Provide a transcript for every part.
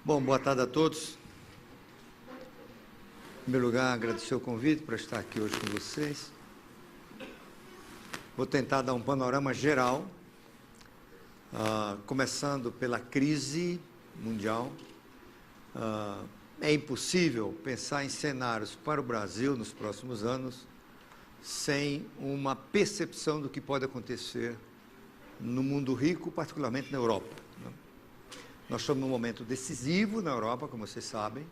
Bom, boa tarde a todos. Em primeiro lugar, agradecer o convite para estar aqui hoje com vocês. Vou tentar dar um panorama geral, começando pela crise mundial. É impossível pensar em cenários para o Brasil nos próximos anos sem uma percepção do que pode acontecer no mundo rico, particularmente na Europa. Nós estamos num momento decisivo na Europa, como vocês sabem,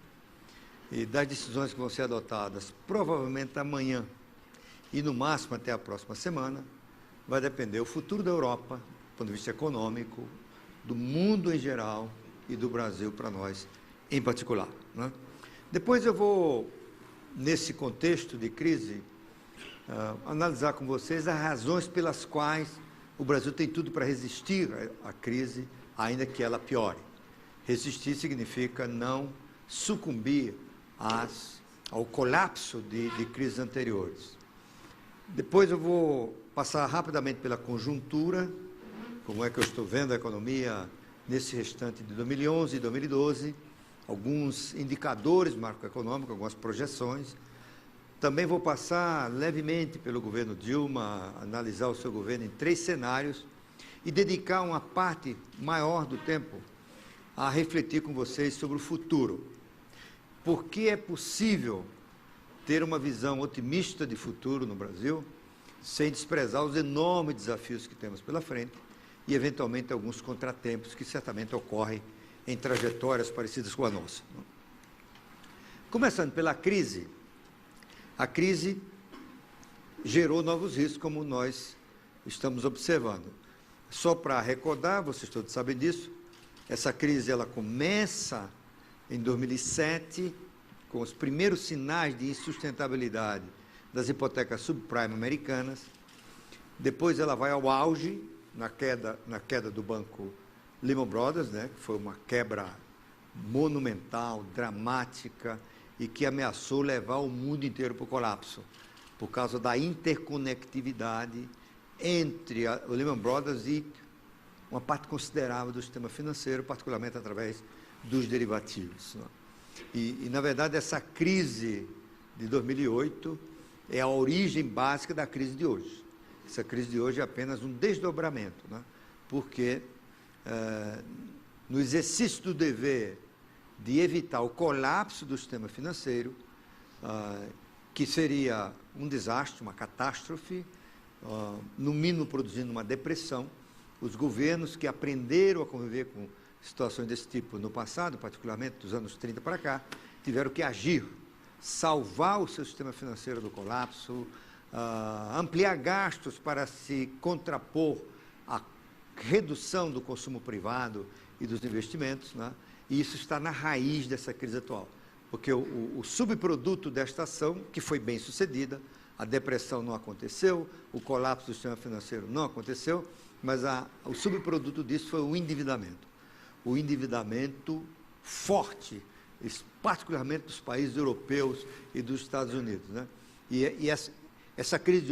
e das decisões que vão ser adotadas provavelmente amanhã e no máximo até a próxima semana, vai depender o futuro da Europa, do ponto de vista econômico, do mundo em geral e do Brasil para nós em particular, né? Depois eu vou, nesse contexto de crise, analisar com vocês as razões pelas quais o Brasil tem tudo para resistir à crise, ainda que ela piore. Resistir significa não sucumbir ao colapso de crises anteriores. Depois eu vou passar rapidamente pela conjuntura, como é que eu estou vendo a economia nesse restante de 2011 e 2012, alguns indicadores macroeconômicos, algumas projeções. Também vou passar levemente pelo governo Dilma, analisar o seu governo em 3 cenários e dedicar uma parte maior do tempo a refletir com vocês sobre o futuro. Por que é possível ter uma visão otimista de futuro no Brasil, sem desprezar os enormes desafios que temos pela frente e, eventualmente, alguns contratempos que certamente ocorrem em trajetórias parecidas com a nossa. Começando pela crise, a crise gerou novos riscos, como nós estamos observando. Só para recordar, vocês todos sabem disso, essa crise ela começa em 2007, com os primeiros sinais de insustentabilidade das hipotecas subprime americanas. Depois ela vai ao auge, na queda do banco Lehman Brothers, né, que foi uma quebra monumental, dramática, e que ameaçou levar o mundo inteiro para o colapso, por causa da interconectividade entre o Lehman Brothers e uma parte considerável do sistema financeiro, particularmente através dos derivativos. E, na verdade, essa crise de 2008 é a origem básica da crise de hoje. Essa crise de hoje é apenas um desdobramento, né? Porque, no exercício do dever de evitar o colapso do sistema financeiro, que seria um desastre, uma catástrofe, no mínimo produzindo uma depressão, os governos que aprenderam a conviver com situações desse tipo no passado, particularmente dos anos 30 para cá, tiveram que agir, salvar o seu sistema financeiro do colapso, ampliar gastos para se contrapor à redução do consumo privado e dos investimentos, né? E isso está na raiz dessa crise atual, porque o subproduto desta ação, que foi bem sucedida, a depressão não aconteceu, o colapso do sistema financeiro não aconteceu, mas o subproduto disso foi o endividamento forte, particularmente dos países europeus e dos Estados Unidos, né? E essa crise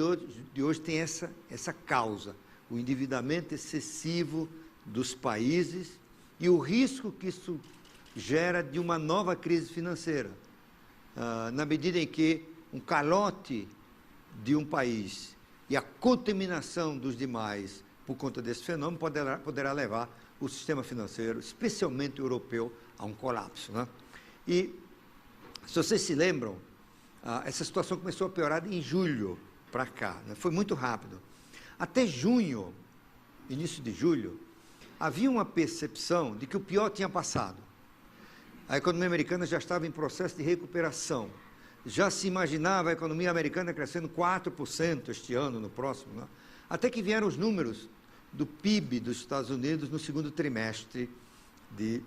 de hoje tem essa causa, o endividamento excessivo dos países e o risco que isso gera de uma nova crise financeira, na medida em que um calote de um país e a contaminação dos demais por conta desse fenômeno poderá levar o sistema financeiro, especialmente o europeu, a um colapso, né? E, se vocês se lembram, essa situação começou a piorar em julho para cá, né? Foi muito rápido. Até junho, início de julho, havia uma percepção de que o pior tinha passado. A economia americana já estava em processo de recuperação. Já se imaginava a economia americana crescendo 4% este ano, no próximo, né? Até que vieram os números do PIB dos Estados Unidos no segundo trimestre de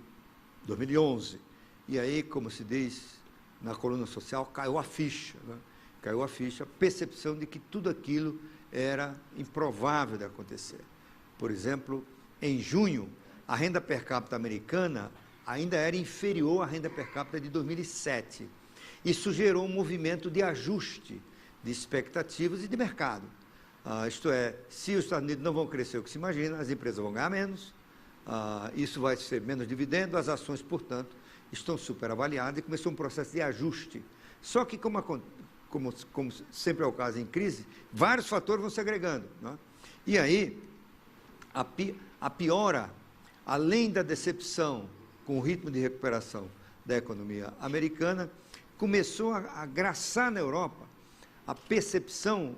2011. E aí, como se diz na coluna social, caiu a ficha, né? Caiu a ficha, a percepção de que tudo aquilo era improvável de acontecer. Por exemplo, em junho, a renda per capita americana ainda era inferior à renda per capita de 2007. Isso gerou um movimento de ajuste de expectativas e de mercado. Isto é, se os Estados Unidos não vão crescer o que se imagina, as empresas vão ganhar menos, isso vai ser menos dividendo, as ações, portanto, estão superavaliadas e começou um processo de ajuste. Só que, como sempre é o caso em crise, vários fatores vão se agregando, né? E aí, a piora, além da decepção com o ritmo de recuperação da economia americana, começou a agraçar na Europa a percepção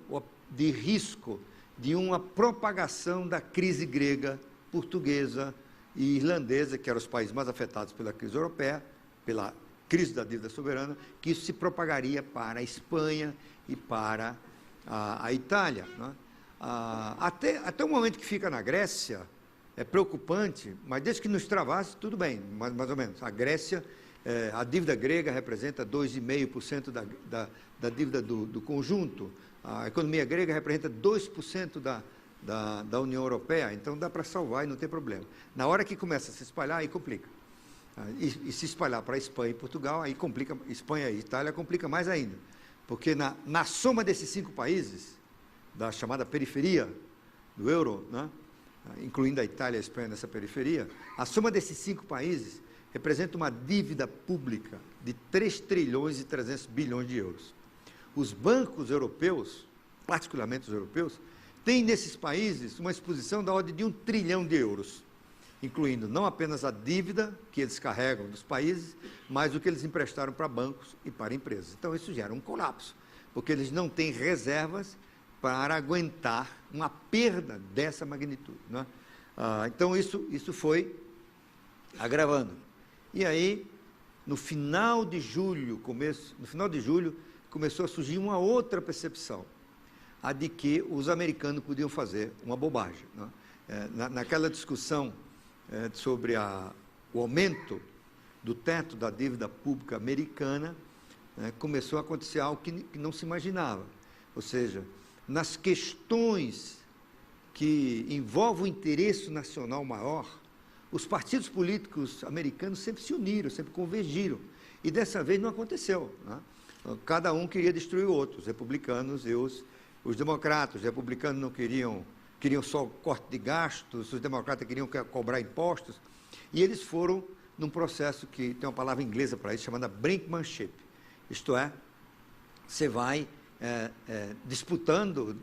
de risco de uma propagação da crise grega, portuguesa e irlandesa, que eram os países mais afetados pela crise europeia, pela crise da dívida soberana, que isso se propagaria para a Espanha e para a Itália, né? Até o momento que fica na Grécia, é preocupante, mas desde que não extravasse, tudo bem, mais ou menos. A Grécia, a dívida grega representa 2,5% da dívida do conjunto, a economia grega representa 2% da União Europeia, então dá para salvar e não tem problema. Na hora que começa a se espalhar, aí complica. E se espalhar para a Espanha e Portugal, aí complica, Espanha e Itália complica mais ainda, porque na soma desses 5 países, da chamada periferia do euro, né, incluindo a Itália e a Espanha nessa periferia, a soma desses 5 países representa uma dívida pública de 3 trilhões e 300 bilhões de euros. Os bancos europeus, particularmente os europeus, têm nesses países uma exposição da ordem de 1 trilhão de euros, incluindo não apenas a dívida que eles carregam dos países, mas o que eles emprestaram para bancos e para empresas. Então, isso gera um colapso, porque eles não têm reservas para aguentar uma perda dessa magnitude, né? Então, isso foi agravando. E aí, no final de julho, começou a surgir uma outra percepção, a de que os americanos podiam fazer uma bobagem, né? Naquela discussão sobre o aumento do teto da dívida pública americana, começou a acontecer algo que não se imaginava. Ou seja, nas questões que envolvem o interesse nacional maior, os partidos políticos americanos sempre se uniram, sempre convergiram. E dessa vez não aconteceu, né? Cada um queria destruir o outro, os republicanos e os democratas. Os republicanos não queriam só corte de gastos, os democratas queriam cobrar impostos, e eles foram num processo que tem uma palavra inglesa para isso, chamada brinkmanship. Isto é, você vai disputando,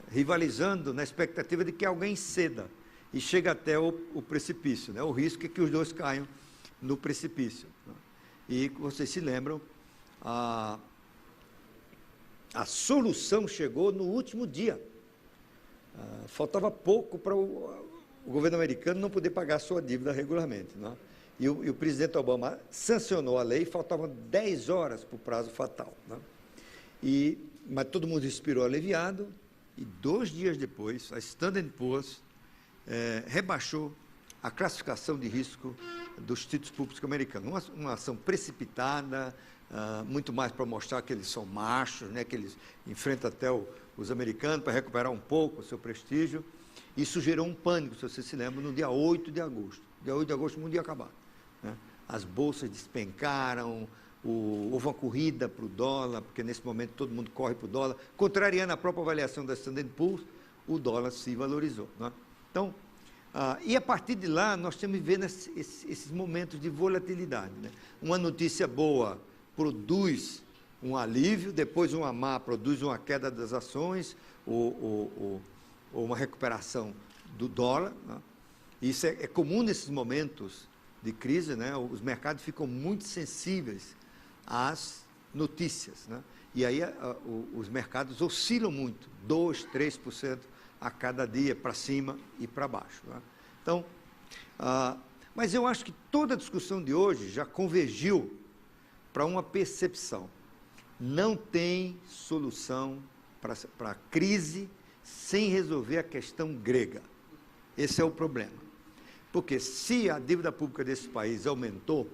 rivalizando na expectativa de que alguém ceda e chega até o precipício, né? O risco é que os dois caiam no precipício, né? E vocês se lembram, a solução chegou no último dia. Faltava pouco para o governo americano não poder pagar a sua dívida regularmente, né? E o presidente Obama sancionou a lei, faltavam 10 horas para o prazo fatal, né? Mas todo mundo respirou aliviado, e 2 dias depois, a Standard & Poor's rebaixou a classificação de risco dos títulos públicos americanos. Uma ação precipitada, muito mais para mostrar que eles são machos, né, que eles enfrentam até os americanos para recuperar um pouco o seu prestígio. Isso gerou um pânico, se você se lembra, no dia 8 de agosto. Dia 8 de agosto o mundo ia acabar, né? As bolsas despencaram, houve uma corrida para o dólar, porque nesse momento todo mundo corre para o dólar. Contrariando a própria avaliação da Standard & Poor's, o dólar se valorizou, né? Então, e a partir de lá, nós temos vivendo esses momentos de volatilidade, né? Uma notícia boa produz um alívio, depois uma má produz uma queda das ações, ou uma recuperação do dólar, né? Isso é comum nesses momentos de crise, né? Os mercados ficam muito sensíveis às notícias, né? E aí os mercados oscilam muito, 2%, 3% a cada dia, para cima e para baixo, né? Então, mas eu acho que toda a discussão de hoje já convergiu para uma percepção. Não tem solução para a crise sem resolver a questão grega. Esse é o problema. Porque se a dívida pública desse país aumentou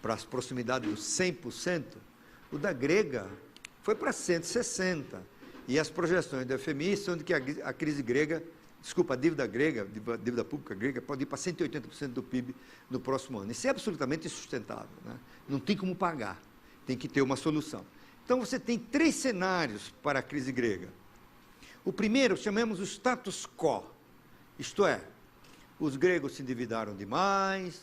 para as proximidades dos 100%, o da grega foi para 160%. E as projeções do FMI são de que a crise grega, a dívida pública grega, pode ir para 180% do PIB no próximo ano. Isso é absolutamente insustentável, né? Não tem como pagar, tem que ter uma solução. Então, você tem 3 cenários para a crise grega. O primeiro, chamamos o status quo, isto é, os gregos se endividaram demais,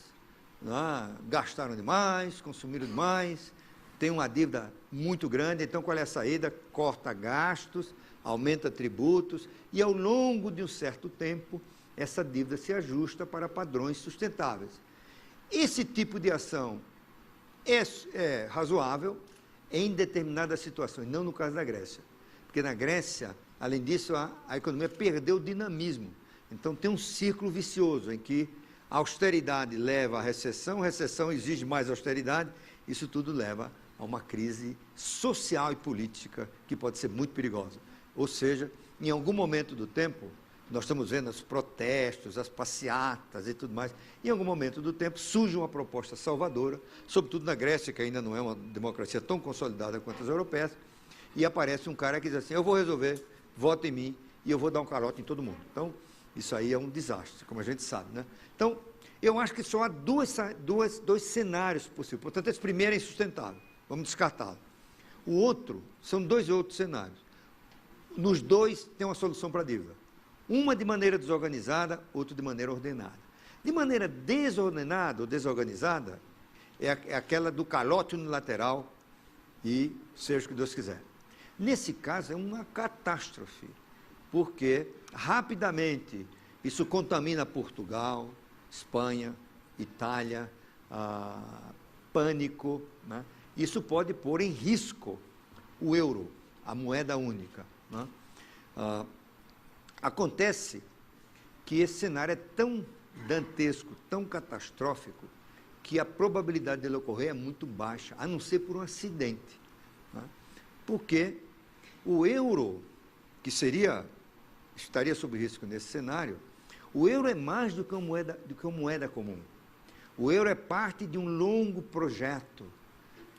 gastaram demais, consumiram demais, tem uma dívida muito grande, então qual é a saída? Corta gastos, aumenta tributos, e ao longo de um certo tempo, essa dívida se ajusta para padrões sustentáveis. Esse tipo de ação é razoável em determinadas situações, não no caso da Grécia. Porque na Grécia, além disso, a economia perdeu o dinamismo. Então tem um círculo vicioso em que a austeridade leva à recessão exige mais austeridade, isso tudo leva a uma crise social e política que pode ser muito perigosa. Ou seja, em algum momento do tempo, nós estamos vendo os protestos, as passeatas e tudo mais, em algum momento do tempo surge uma proposta salvadora, sobretudo na Grécia, que ainda não é uma democracia tão consolidada quanto as europeias, e aparece um cara que diz assim, eu vou resolver, vota em mim, e eu vou dar um calote em todo mundo. Então, isso aí é um desastre, como a gente sabe, né? Então, eu acho que só há dois cenários possíveis. Portanto, esse primeiro é insustentável, vamos descartá-lo. O outro, são dois outros cenários. Nos dois tem uma solução para a dívida. Uma de maneira desorganizada, outra de maneira ordenada. De maneira desordenada ou desorganizada, é aquela do calote unilateral e seja o que Deus quiser. Nesse caso, é uma catástrofe, porque rapidamente isso contamina Portugal, Espanha, Itália, pânico, né? Isso pode pôr em risco o euro, a moeda única, né? Acontece que esse cenário é tão dantesco, tão catastrófico, que a probabilidade dele ocorrer é muito baixa, a não ser por um acidente, né? Porque o euro, que estaria sob risco nesse cenário, o euro é mais do que uma moeda comum. O euro é parte de um longo projeto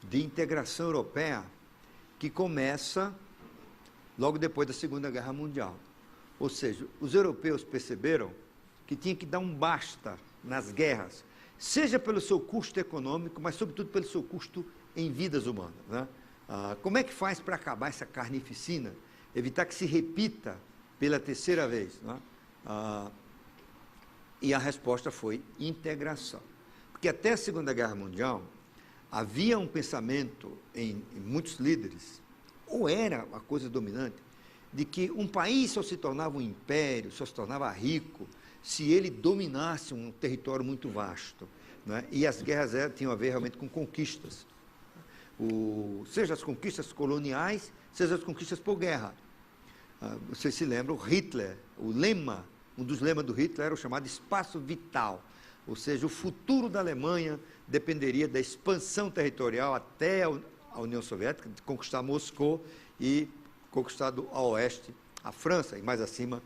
de integração europeia que começa logo depois da Segunda Guerra Mundial. Ou seja, os europeus perceberam que tinha que dar um basta nas guerras, seja pelo seu custo econômico, mas sobretudo pelo seu custo em vidas humanas, né? Como é que faz para acabar essa carnificina, evitar que se repita pela terceira vez, né? E a resposta foi integração. Porque até a Segunda Guerra Mundial, havia um pensamento em muitos líderes, ou era a coisa dominante, de que um país só se tornava um império, só se tornava rico, se ele dominasse um território muito vasto, né? E as guerras tinham a ver realmente com conquistas. Seja as conquistas coloniais, seja as conquistas por guerra. Vocês se lembram, Hitler, um dos lemas do Hitler era o chamado espaço vital, ou seja, o futuro da Alemanha dependeria da expansão territorial até a União Soviética, de conquistar Moscou e conquistar a oeste a França e mais acima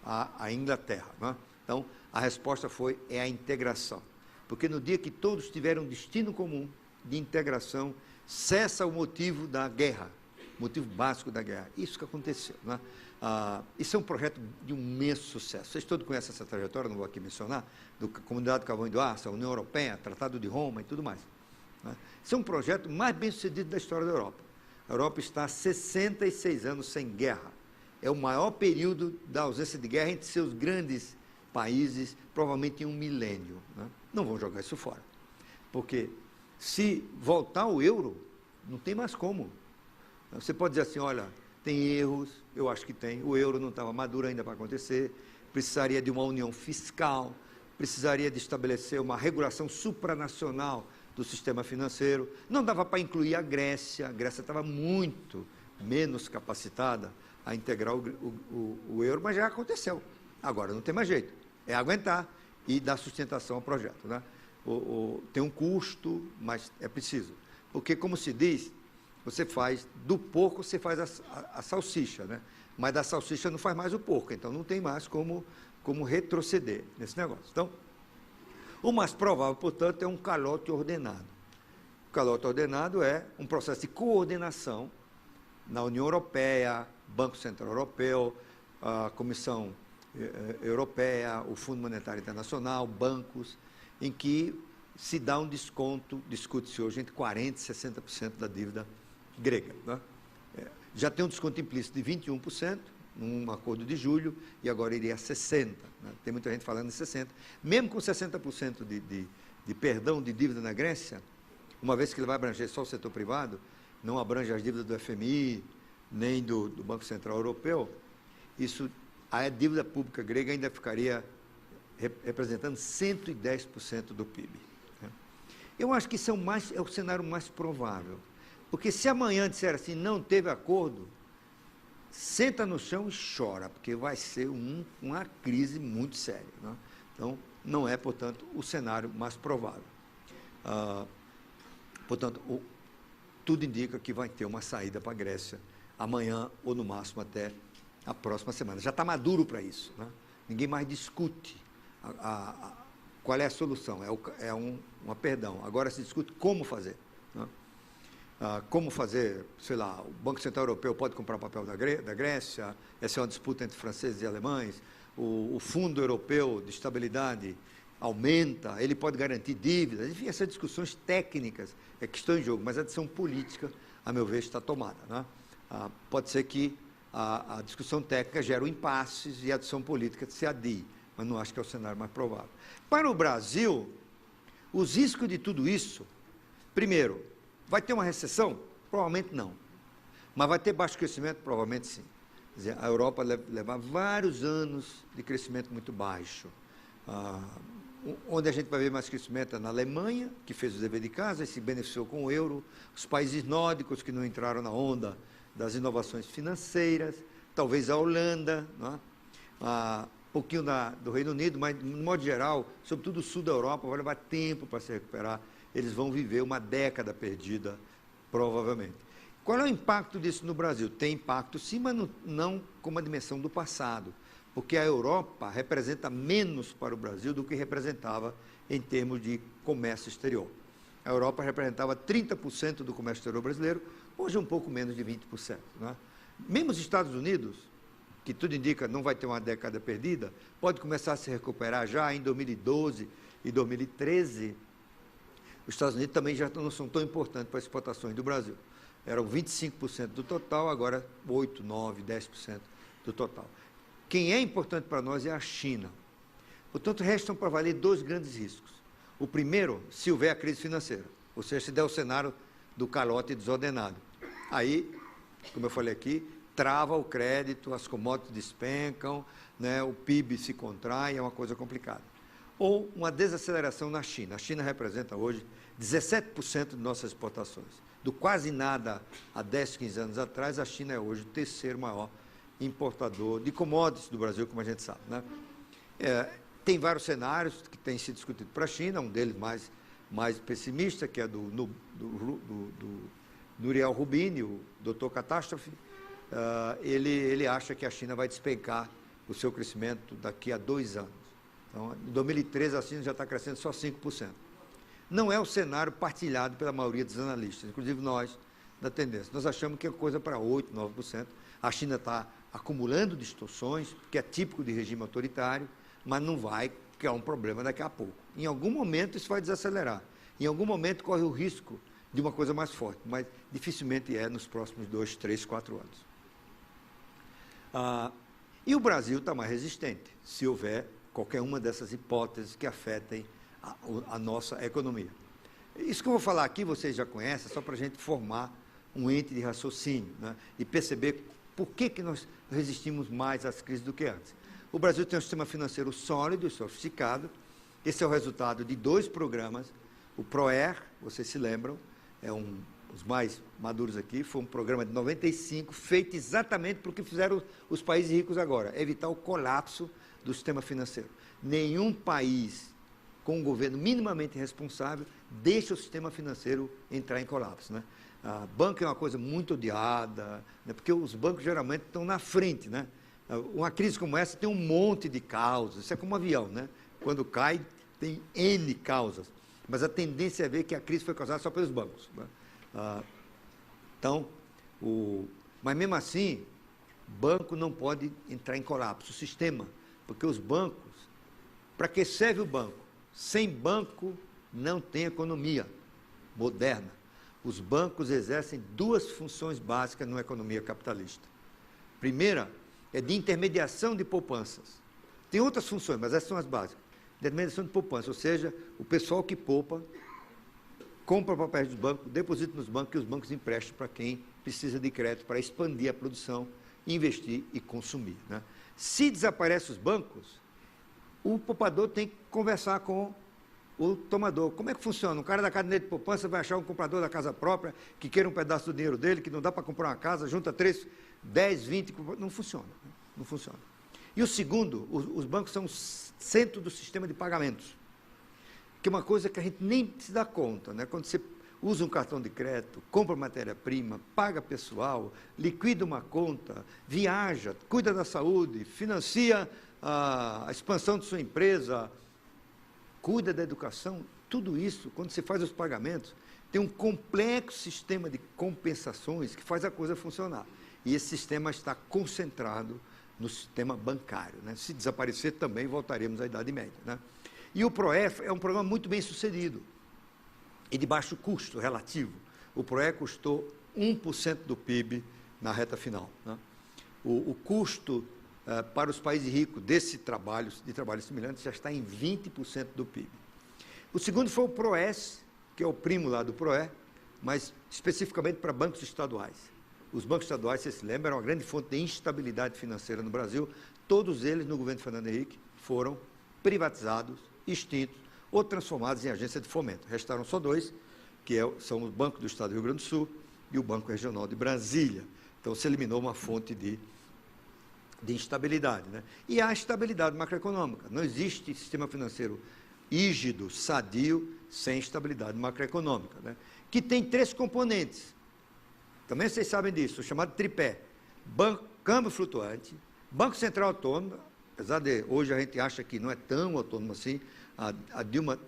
a Inglaterra, né? Então, a resposta é a integração. Porque no dia que todos tiverem um destino comum de integração, cessa o motivo da guerra, o motivo básico da guerra. Isso que aconteceu, né? Isso é um projeto de um imenso sucesso. Vocês todos conhecem essa trajetória, não vou aqui mencionar, da Comunidade do Carvão e do Aço, a União Europeia, Tratado de Roma e tudo mais, né? Isso é um projeto mais bem sucedido da história da Europa. A Europa está há 66 anos sem guerra. É o maior período da ausência de guerra entre seus grandes países, provavelmente em um milênio, né? Não vão jogar isso fora. Porque se voltar ao euro, não tem mais como. Você pode dizer assim, olha, tem erros, eu acho que tem, o euro não estava maduro ainda para acontecer, precisaria de uma união fiscal, precisaria de estabelecer uma regulação supranacional do sistema financeiro, não dava para incluir a Grécia estava muito menos capacitada a integrar o euro, mas já aconteceu. Agora não tem mais jeito, é aguentar e dar sustentação ao projeto, né? Tem um custo, mas é preciso. Porque, como se diz, você faz do porco, você faz a salsicha, né? Mas da salsicha não faz mais o porco, então não tem mais como retroceder nesse negócio. Então, o mais provável, portanto, é um calote ordenado. O calote ordenado é um processo de coordenação na União Europeia, Banco Central Europeu, a Comissão Europeia, o Fundo Monetário Internacional, bancos, em que se dá um desconto, discute-se hoje, entre 40% e 60% da dívida grega, né? Já tem um desconto implícito de 21%, num acordo de julho, e agora iria a 60%. Né? Tem muita gente falando em 60%. Mesmo com 60% de perdão de dívida na Grécia, uma vez que ele vai abranger só o setor privado, não abrange as dívidas do FMI, nem do Banco Central Europeu, a dívida pública grega ainda ficaria representando 110% do PIB. Né? Eu acho que isso é o cenário mais provável, porque se amanhã disser assim, não teve acordo, senta no chão e chora, porque vai ser uma crise muito séria. Né? Então, não é, portanto, o cenário mais provável. Portanto, tudo indica que vai ter uma saída para a Grécia amanhã ou, no máximo, até a próxima semana. Já está maduro para isso. Né? Ninguém mais discute qual é a solução. Perdão. Agora se discute como fazer. Né? Como fazer, sei lá, o Banco Central Europeu pode comprar papel da Grécia, essa é uma disputa entre franceses e alemães, o Fundo Europeu de Estabilidade aumenta, ele pode garantir dívidas, enfim, essas discussões técnicas que estão em jogo, mas a decisão política, a meu ver, está tomada. Né? Pode ser que a discussão técnica gere um impasses e a decisão política se adie, mas não acho que é o cenário mais provável. Para o Brasil, os riscos de tudo isso, primeiro, vai ter uma recessão? Provavelmente não. Mas vai ter baixo crescimento? Provavelmente sim. Quer dizer, a Europa leva vários anos de crescimento muito baixo. Onde a gente vai ver mais crescimento é na Alemanha, que fez o dever de casa e se beneficiou com o euro, os países nórdicos que não entraram na onda das inovações financeiras, talvez a Holanda, né? Um pouquinho do Reino Unido, mas, no modo geral, sobretudo o sul da Europa, vai levar tempo para se recuperar. Eles vão viver uma década perdida, provavelmente. Qual é o impacto disso no Brasil? Tem impacto sim, mas não como a dimensão do passado, porque a Europa representa menos para o Brasil do que representava em termos de comércio exterior. A Europa representava 30% do comércio exterior brasileiro, hoje um pouco menos de 20%. Né? Mesmo os Estados Unidos, que tudo indica não vai ter uma década perdida, pode começar a se recuperar já em 2012 e 2013, os Estados Unidos também já não são tão importantes para as exportações do Brasil. Eram 25% do total, agora 8%, 9%, 10% do total. Quem é importante para nós é a China. Portanto, restam para valer dois grandes riscos. O primeiro, se houver a crise financeira, ou seja, se der o cenário do calote desordenado. Aí, como eu falei aqui, trava o crédito, as commodities despencam, né, o PIB se contrai, é uma coisa complicada. Ou uma desaceleração na China. A China representa hoje 17% de nossas exportações. Do quase nada há 10, 15 anos atrás, a China é hoje o terceiro maior importador de commodities do Brasil, como a gente sabe. Né? Tem vários cenários que têm sido discutidos para a China, um deles mais pessimista, que é do Nouriel Roubini, o doutor Catástrofe. Ele acha que a China vai despencar o seu crescimento daqui a 2 anos. Então, em 2013, a China já está crescendo só 5%. Não é o cenário partilhado pela maioria dos analistas, inclusive nós, da tendência. Nós achamos que é coisa para 8%, 9%. A China está acumulando distorções, que é típico de regime autoritário, mas não vai criar um problema daqui a pouco. Em algum momento isso vai desacelerar. Em algum momento corre o risco de uma coisa mais forte, mas dificilmente é nos próximos 2, 3, 4 anos. E o Brasil está mais resistente, se houver qualquer uma dessas hipóteses que afetem a nossa economia. Isso que eu vou falar aqui, vocês já conhecem, só para a gente formar um ente de raciocínio, né, e perceber por que nós resistimos mais às crises do que antes. O Brasil tem um sistema financeiro sólido e sofisticado. Esse é o resultado de 2 programas. O PROER, vocês se lembram, os mais maduros aqui, foi um programa de 95, feito exatamente para o que fizeram os países ricos agora, evitar o colapso do sistema financeiro. Nenhum país com um governo minimamente responsável deixa o sistema financeiro entrar em colapso. Né? Banco é uma coisa muito odiada, né? Porque os bancos geralmente estão na frente. Né? Uma crise como essa tem um monte de causas, isso é como um avião, né? Quando cai tem N causas, mas a tendência é ver que a crise foi causada só pelos bancos. Né? Mas mesmo assim, banco não pode entrar em colapso, o sistema, porque os bancos, para que serve o banco? Sem banco não tem economia moderna. Os bancos exercem 2 funções básicas numa economia capitalista. Primeira é de intermediação de poupanças. Tem outras funções, mas essas são as básicas. Determinação de poupança, ou seja, o pessoal que poupa, compra papéis dos bancos, deposita nos bancos e os bancos emprestam para quem precisa de crédito para expandir a produção, investir e consumir, né? Se desaparecem os bancos, o poupador tem que conversar com o tomador. Como é que funciona? Um cara da caderneta de poupança vai achar um comprador da casa própria que queira um pedaço do dinheiro dele, que não dá para comprar uma casa, junta 3, 10, 20... Não funciona. Não funciona. E o segundo, os bancos são o centro do sistema de pagamentos, que é uma coisa que a gente nem se dá conta, né? Quando você usa um cartão de crédito, compra matéria-prima, paga pessoal, liquida uma conta, viaja, cuida da saúde, financia a expansão de sua empresa, cuida da educação, tudo isso, quando você faz os pagamentos, tem um complexo sistema de compensações que faz a coisa funcionar. E esse sistema está concentrado no sistema bancário, né? Se desaparecer, também voltaremos à Idade Média, né? E o PROE é um programa muito bem sucedido e de baixo custo relativo. O PROE custou 1% do PIB na reta final, né? O custo para os países ricos de trabalhos semelhantes já está em 20% do PIB. O segundo foi o PROES, que é o primo lá do PROE, mas especificamente para bancos estaduais. Os bancos estaduais, vocês se lembram, eram uma grande fonte de instabilidade financeira no Brasil. Todos eles, no governo de Fernando Henrique, foram privatizados, extintos ou transformados em agência de fomento. Restaram só dois, que são o Banco do Estado do Rio Grande do Sul e o Banco Regional de Brasília. Então, se eliminou uma fonte de instabilidade, né? E há estabilidade macroeconômica. Não existe sistema financeiro rígido, sadio, sem estabilidade macroeconômica, né? Que tem 3 componentes. Também vocês sabem disso, o chamado tripé. Câmbio flutuante, Banco Central autônomo, apesar de hoje a gente acha que não é tão autônomo assim, a Dilma,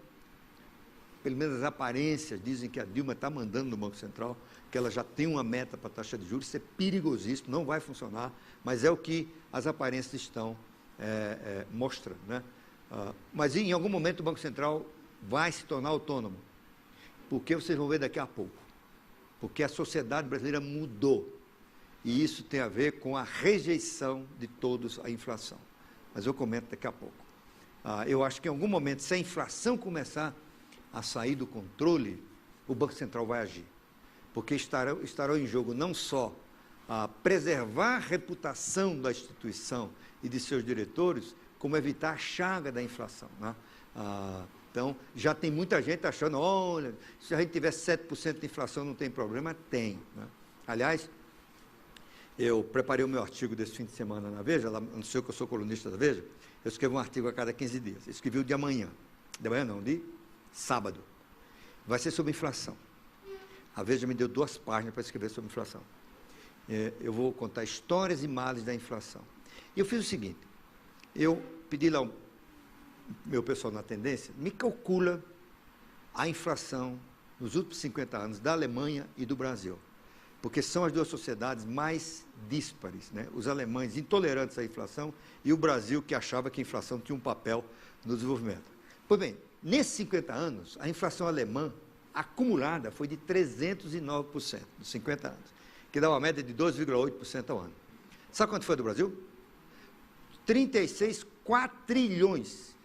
pelo menos as aparências, dizem que a Dilma está mandando no Banco Central, que ela já tem uma meta para a taxa de juros, isso é perigosíssimo, não vai funcionar, mas é o que as aparências estão mostrando, né? Mas em algum momento o Banco Central vai se tornar autônomo, porque vocês vão ver daqui a pouco, porque a sociedade brasileira mudou, e isso tem a ver com a rejeição de todos à inflação, mas eu comento daqui a pouco. Eu acho que em algum momento, se a inflação começar a sair do controle, o Banco Central vai agir, porque estarão em jogo não só preservar a reputação da instituição e de seus diretores, como evitar a chaga da inflação, né? Então, já tem muita gente achando, olha, se a gente tiver 7% de inflação não tem problema, tem, né? Aliás, eu preparei o meu artigo desse fim de semana na Veja, não sei que eu sou colunista da Veja, eu escrevo um artigo a cada 15 dias, eu escrevi o de amanhã não, de sábado, vai ser sobre inflação. A Veja me deu 2 páginas para escrever sobre inflação. Eu vou contar histórias e males da inflação. E eu fiz o seguinte, eu pedi lá ao meu pessoal na tendência, me calcula a inflação nos últimos 50 anos da Alemanha e do Brasil, porque são as 2 sociedades mais díspares, né? Os alemães intolerantes à inflação e o Brasil que achava que a inflação tinha um papel no desenvolvimento. Pois bem, nesses 50 anos, a inflação alemã acumulada foi de 309%, nos 50 anos, que dá uma média de 2,8% ao ano. Sabe quanto foi do Brasil? 36 quatrilhões,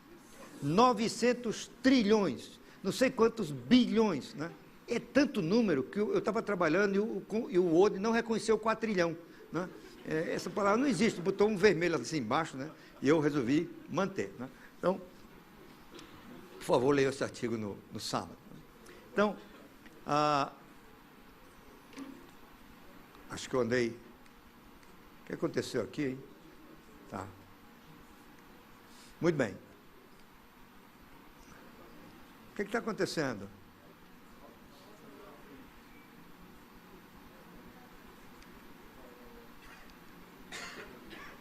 900 trilhões, não sei quantos bilhões, né? É tanto número que eu estava trabalhando e o Word não reconheceu o quatrilhão, né? Essa palavra não existe, botou um vermelho assim embaixo, né? E eu resolvi manter, né? Então, por favor, leia esse artigo no sábado. Então, acho que eu andei... O que aconteceu aqui, hein? Tá. Muito bem. O que está acontecendo?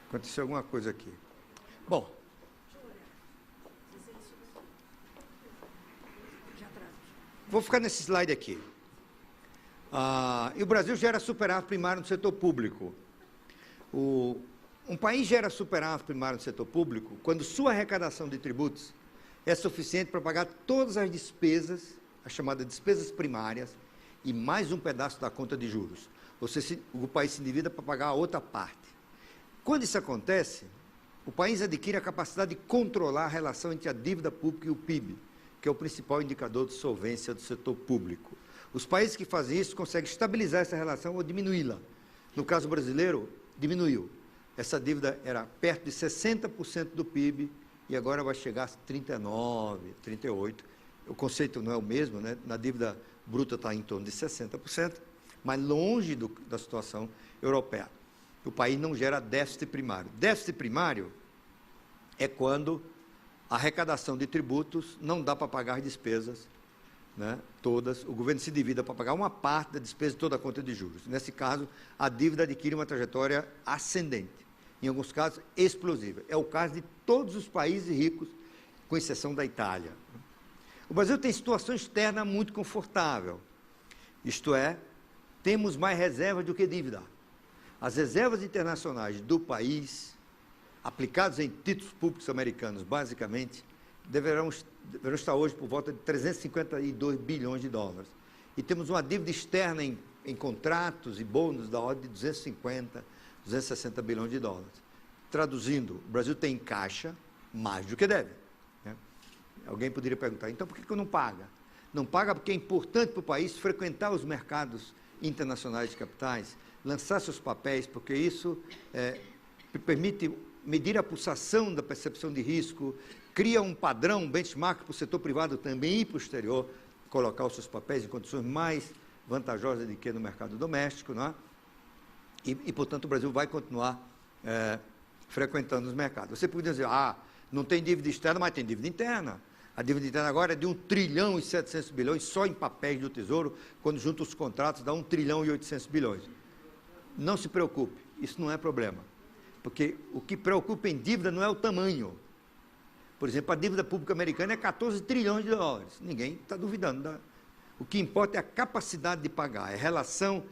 Aconteceu alguma coisa aqui. Bom. Vou ficar nesse slide aqui. E o Brasil gera superávit primário no setor público. Um país gera superávit primário no setor público quando sua arrecadação de tributos é suficiente para pagar todas as despesas, as chamadas despesas primárias, e mais um pedaço da conta de juros. Ou seja, o país se endivida para pagar a outra parte. Quando isso acontece, o país adquire a capacidade de controlar a relação entre a dívida pública e o PIB, que é o principal indicador de solvência do setor público. Os países que fazem isso conseguem estabilizar essa relação ou diminuí-la. No caso brasileiro, diminuiu. Essa dívida era perto de 60% do PIB e agora vai chegar a 39%, 38%. O conceito não é o mesmo, né? Na dívida bruta está em torno de 60%, mas longe da situação europeia. O país não gera déficit primário. Déficit primário é quando a arrecadação de tributos não dá para pagar as despesas, né, todas. O governo se divida para pagar uma parte da despesa e toda a conta de juros. Nesse caso, a dívida adquire uma trajetória ascendente, em alguns casos explosiva. É o caso de todos os países ricos, com exceção da Itália. O Brasil tem situação externa muito confortável, isto é, temos mais reservas do que dívida. As reservas internacionais do país, aplicadas em títulos públicos americanos, basicamente, deverão estar hoje por volta de 352 bilhões de dólares. E temos uma dívida externa em contratos e bônus da ordem de 250, 260 bilhões de dólares. Traduzindo, o Brasil tem em caixa mais do que deve, né? Alguém poderia perguntar, então por que não paga? Não paga porque é importante para o país frequentar os mercados internacionais de capitais, lançar seus papéis, porque isso permite medir a pulsação da percepção de risco, cria um padrão, um benchmark para o setor privado também ir para o exterior, colocar os seus papéis em condições mais vantajosas do que no mercado doméstico, não é? E, portanto, o Brasil vai continuar frequentando os mercados. Você poderia dizer, não tem dívida externa, mas tem dívida interna. A dívida interna agora é de 1 trilhão e 700 bilhões, só em papéis do Tesouro, quando junta os contratos dá 1 trilhão e 800 bilhões. Não se preocupe, isso não é problema, porque o que preocupa em dívida não é o tamanho. Por exemplo, a dívida pública americana é 14 trilhões de dólares, ninguém está duvidando. O que importa é a capacidade de pagar, é a relação,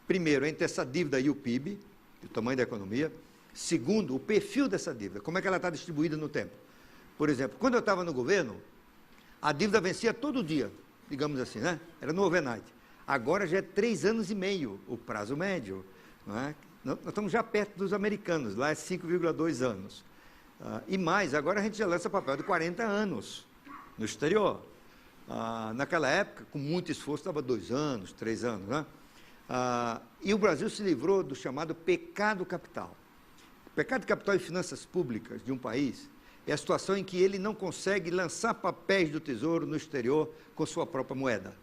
primeiro, entre essa dívida e o PIB, o tamanho da economia. Segundo, o perfil dessa dívida, como é que ela está distribuída no tempo. Por exemplo, quando eu estava no governo, a dívida vencia todo dia, digamos assim, né? Era no overnight. Agora já é 3 anos e meio o prazo médio, não é? Nós estamos já perto dos americanos, lá é 5,2 anos. E mais, agora a gente já lança papel de 40 anos no exterior. Naquela época, com muito esforço, estava 2 anos, 3 anos, né? E o Brasil se livrou do chamado pecado capital. O pecado capital em finanças públicas de um país é a situação em que ele não consegue lançar papéis do Tesouro no exterior com sua própria moeda.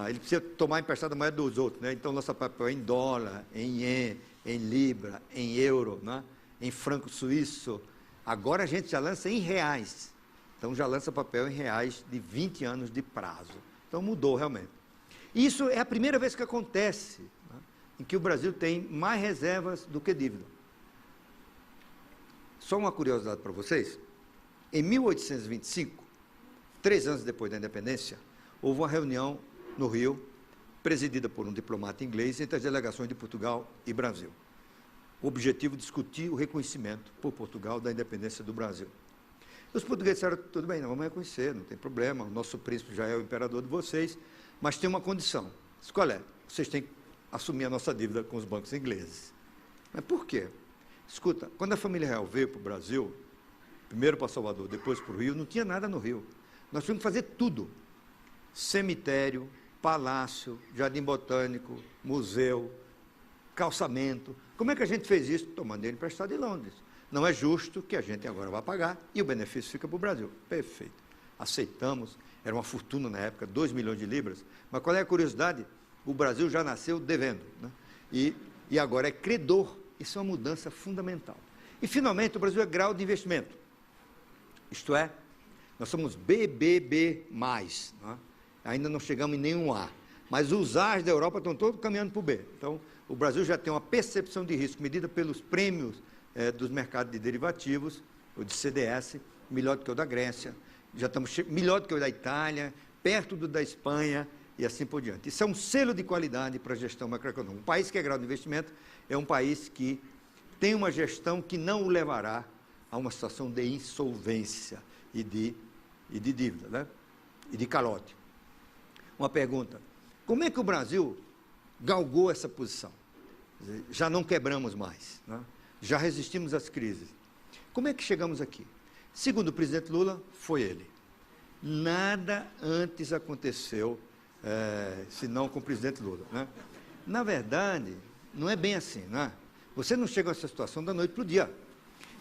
Ele precisa tomar emprestada a moeda dos outros, né? Então lança papel em dólar, em ien, em libra, em euro, né? Em franco suíço. Agora a gente já lança em reais. Então já lança papel em reais de 20 anos de prazo. Então mudou realmente. Isso é a primeira vez que acontece, né? Em que o Brasil tem mais reservas do que dívida. Só uma curiosidade para vocês. Em 1825, 3 anos depois da independência, houve uma reunião no Rio, presidida por um diplomata inglês, entre as delegações de Portugal e Brasil. O objetivo é discutir o reconhecimento por Portugal da independência do Brasil. Os portugueses disseram, tudo bem, não vamos reconhecer, não tem problema, o nosso príncipe já é o imperador de vocês, mas tem uma condição. Qual é? Vocês têm que assumir a nossa dívida com os bancos ingleses. Mas por quê? Escuta, quando a família real veio para o Brasil, primeiro para Salvador, depois para o Rio, não tinha nada no Rio. Nós tínhamos que fazer tudo. Cemitério, palácio, jardim botânico, museu, calçamento. Como é que a gente fez isso? Tomando dinheiro emprestado em Londres. Não é justo que a gente agora vá pagar e o benefício fica para o Brasil. Perfeito. Aceitamos, era uma fortuna na época, 2 milhões de libras. Mas qual é a curiosidade? O Brasil já nasceu devendo, né? E agora é credor. Isso é uma mudança fundamental. E, finalmente, o Brasil é grau de investimento. Isto é, nós somos BBB+, né? Ainda não chegamos em nenhum A. Mas os A's da Europa estão todos caminhando para o B. Então, o Brasil já tem uma percepção de risco medida pelos prêmios dos mercados de derivativos, o de CDS, melhor do que o da Grécia, já estamos melhor do que o da Itália, perto do da Espanha e assim por diante. Isso é um selo de qualidade para a gestão macroeconômica. Um país que é grau de investimento é um país que tem uma gestão que não o levará a uma situação de insolvência e de dívida, né? E de calote. Uma pergunta, como é que o Brasil galgou essa posição? Já não quebramos mais, né? Já resistimos às crises. Como é que chegamos aqui? Segundo o presidente Lula, foi ele. Nada antes aconteceu, senão com o presidente Lula, né? Na verdade, não é bem assim, né? Você não chega a essa situação da noite para o dia.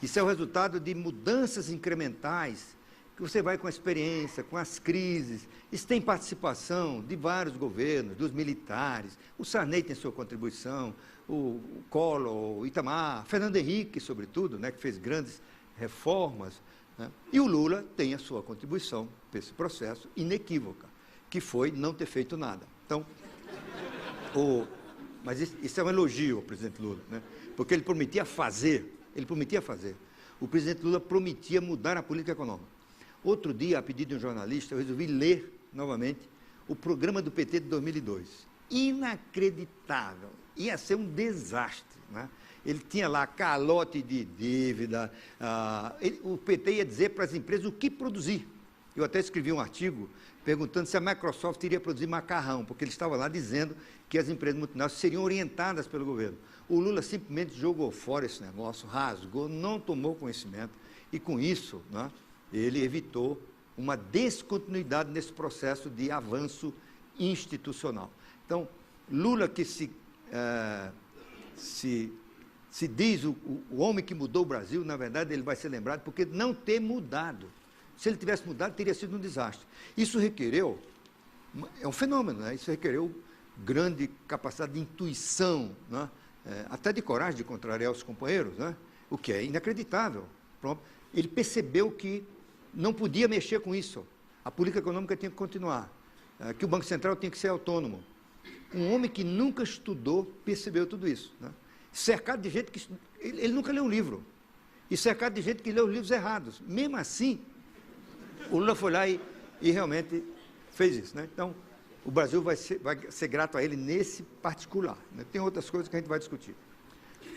Isso é o resultado de mudanças incrementais, que você vai com a experiência, com as crises. Isso tem participação de vários governos, dos militares. O Sarney tem sua contribuição, o Collor, o Itamar, Fernando Henrique, sobretudo, né, que fez grandes reformas, né? E o Lula tem a sua contribuição para esse processo inequívoca, que foi não ter feito nada. Então, mas isso é um elogio ao presidente Lula, né? Porque ele prometia fazer. O presidente Lula prometia mudar a política econômica. Outro dia, a pedido de um jornalista, eu resolvi ler novamente o programa do PT de 2002. Inacreditável. Ia ser um desastre, né? Ele tinha lá calote de dívida, o PT ia dizer para as empresas o que produzir. Eu até escrevi um artigo perguntando se a Microsoft iria produzir macarrão, porque ele estava lá dizendo que as empresas multinacionais seriam orientadas pelo governo. O Lula simplesmente jogou fora esse negócio, rasgou, não tomou conhecimento, e com isso, né, ele evitou uma descontinuidade nesse processo de avanço institucional. Então, Lula, que se diz o homem que mudou o Brasil, na verdade, ele vai ser lembrado porque não ter mudado. Se ele tivesse mudado, teria sido um desastre. Isso requereu, é um fenômeno, né? Isso requereu grande capacidade de intuição, né? Até de coragem de contrariar os companheiros, né? O que é inacreditável. Pronto. Ele percebeu que não podia mexer com isso. A política econômica tinha que continuar, que o Banco Central tinha que ser autônomo. Um homem que nunca estudou percebeu tudo isso, né? Cercado de gente que... Ele nunca leu um livro. E cercado de gente que leu os livros errados. Mesmo assim, o Lula foi lá e realmente fez isso, né? Então, o Brasil vai ser grato a ele nesse particular, né? Tem outras coisas que a gente vai discutir.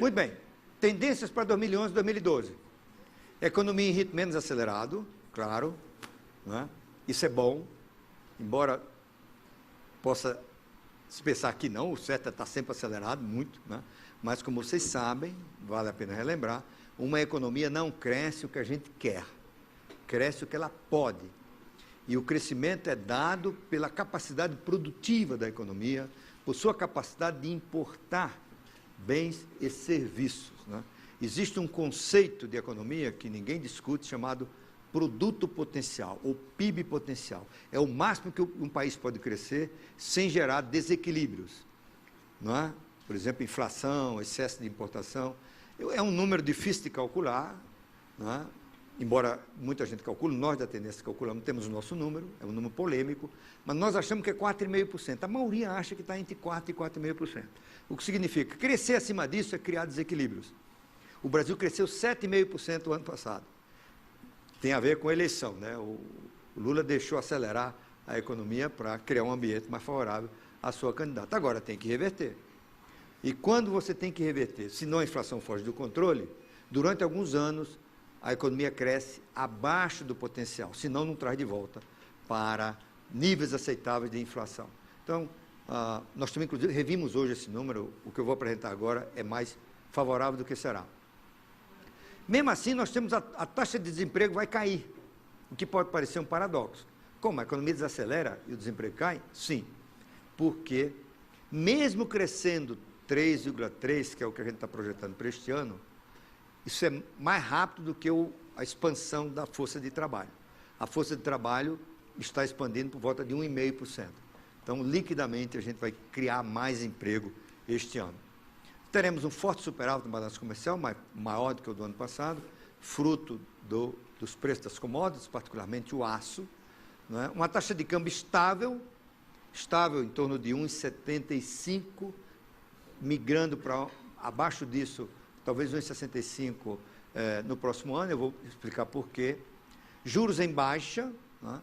Muito bem. Tendências para 2011 e 2012. Economia em ritmo menos acelerado, claro, né? Isso é bom, embora possa se pensar que não, o certo é estar sempre acelerado, muito, né? Mas, como vocês sabem, vale a pena relembrar, uma economia não cresce o que a gente quer, cresce o que ela pode. E o crescimento é dado pela capacidade produtiva da economia, por sua capacidade de importar bens e serviços, né? Existe um conceito de economia que ninguém discute, chamado produto potencial, ou PIB potencial. É o máximo que um país pode crescer sem gerar desequilíbrios, não é? Por exemplo, inflação, excesso de importação. É um número difícil de calcular, não é? Embora muita gente calcule, nós da Tendência calculamos, temos o nosso número, é um número polêmico, mas nós achamos que é 4,5%. A maioria acha que está entre 4% e 4,5%. O que significa? Crescer acima disso é criar desequilíbrios. O Brasil cresceu 7,5% o ano passado. Tem a ver com a eleição, né? O Lula deixou acelerar a economia para criar um ambiente mais favorável à sua candidata. Agora tem que reverter. E quando você tem que reverter, se não a inflação foge do controle, durante alguns anos a economia cresce abaixo do potencial, senão não traz de volta para níveis aceitáveis de inflação. Então, nós também, inclusive, revimos hoje esse número, o que eu vou apresentar agora é mais favorável do que será. Mesmo assim, nós temos a taxa de desemprego vai cair, o que pode parecer um paradoxo. Como a economia desacelera e o desemprego cai? Sim, porque mesmo crescendo 3,3%, que é o que a gente está projetando para este ano, isso é mais rápido do que a expansão da força de trabalho. A força de trabalho está expandindo por volta de 1,5%. Então, liquidamente, a gente vai criar mais emprego este ano. Teremos um forte superávit no balanço comercial, maior do que o do ano passado, fruto dos preços das commodities, particularmente o aço, não é? Uma taxa de câmbio estável em torno de 1,75, migrando para abaixo disso, talvez 1,65 no próximo ano, eu vou explicar por quê. Juros em baixa, né?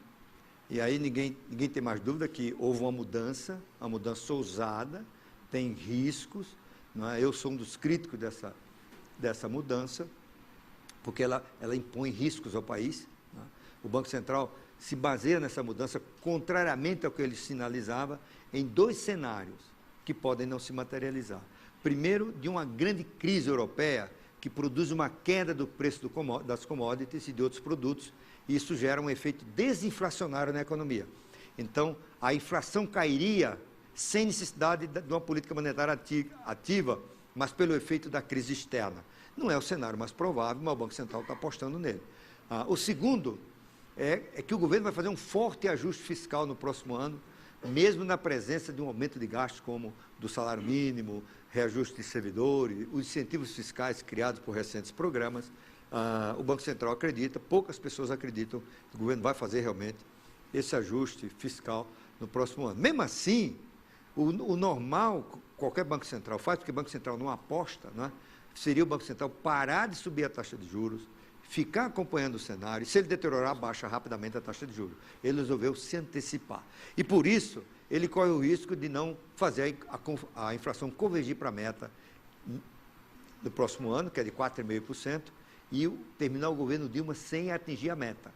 E aí ninguém tem mais dúvida que houve uma mudança ousada, tem riscos, não é? Eu sou um dos críticos dessa mudança, porque ela impõe riscos ao país, né? O Banco Central se baseia nessa mudança, contrariamente ao que ele sinalizava, em dois cenários que podem não se materializar. Primeiro, de uma grande crise europeia que produz uma queda do preço das commodities e de outros produtos, e isso gera um efeito desinflacionário na economia. Então, a inflação cairia sem necessidade de uma política monetária ativa, mas pelo efeito da crise externa. Não é o cenário mais provável, mas o Banco Central está apostando nele. O segundo é que o governo vai fazer um forte ajuste fiscal no próximo ano, mesmo na presença de um aumento de gastos como do salário mínimo, reajuste de servidores, os incentivos fiscais criados por recentes programas. O Banco Central acredita, poucas pessoas acreditam que o governo vai fazer realmente esse ajuste fiscal no próximo ano. Mesmo assim, o normal, qualquer Banco Central faz, porque o Banco Central não aposta, né, seria o Banco Central parar de subir a taxa de juros, ficar acompanhando o cenário, e se ele deteriorar, baixa rapidamente a taxa de juros. Ele resolveu se antecipar. E, por isso, ele corre o risco de não fazer a inflação convergir para a meta no próximo ano, que é de 4,5%, e terminar o governo Dilma sem atingir a meta,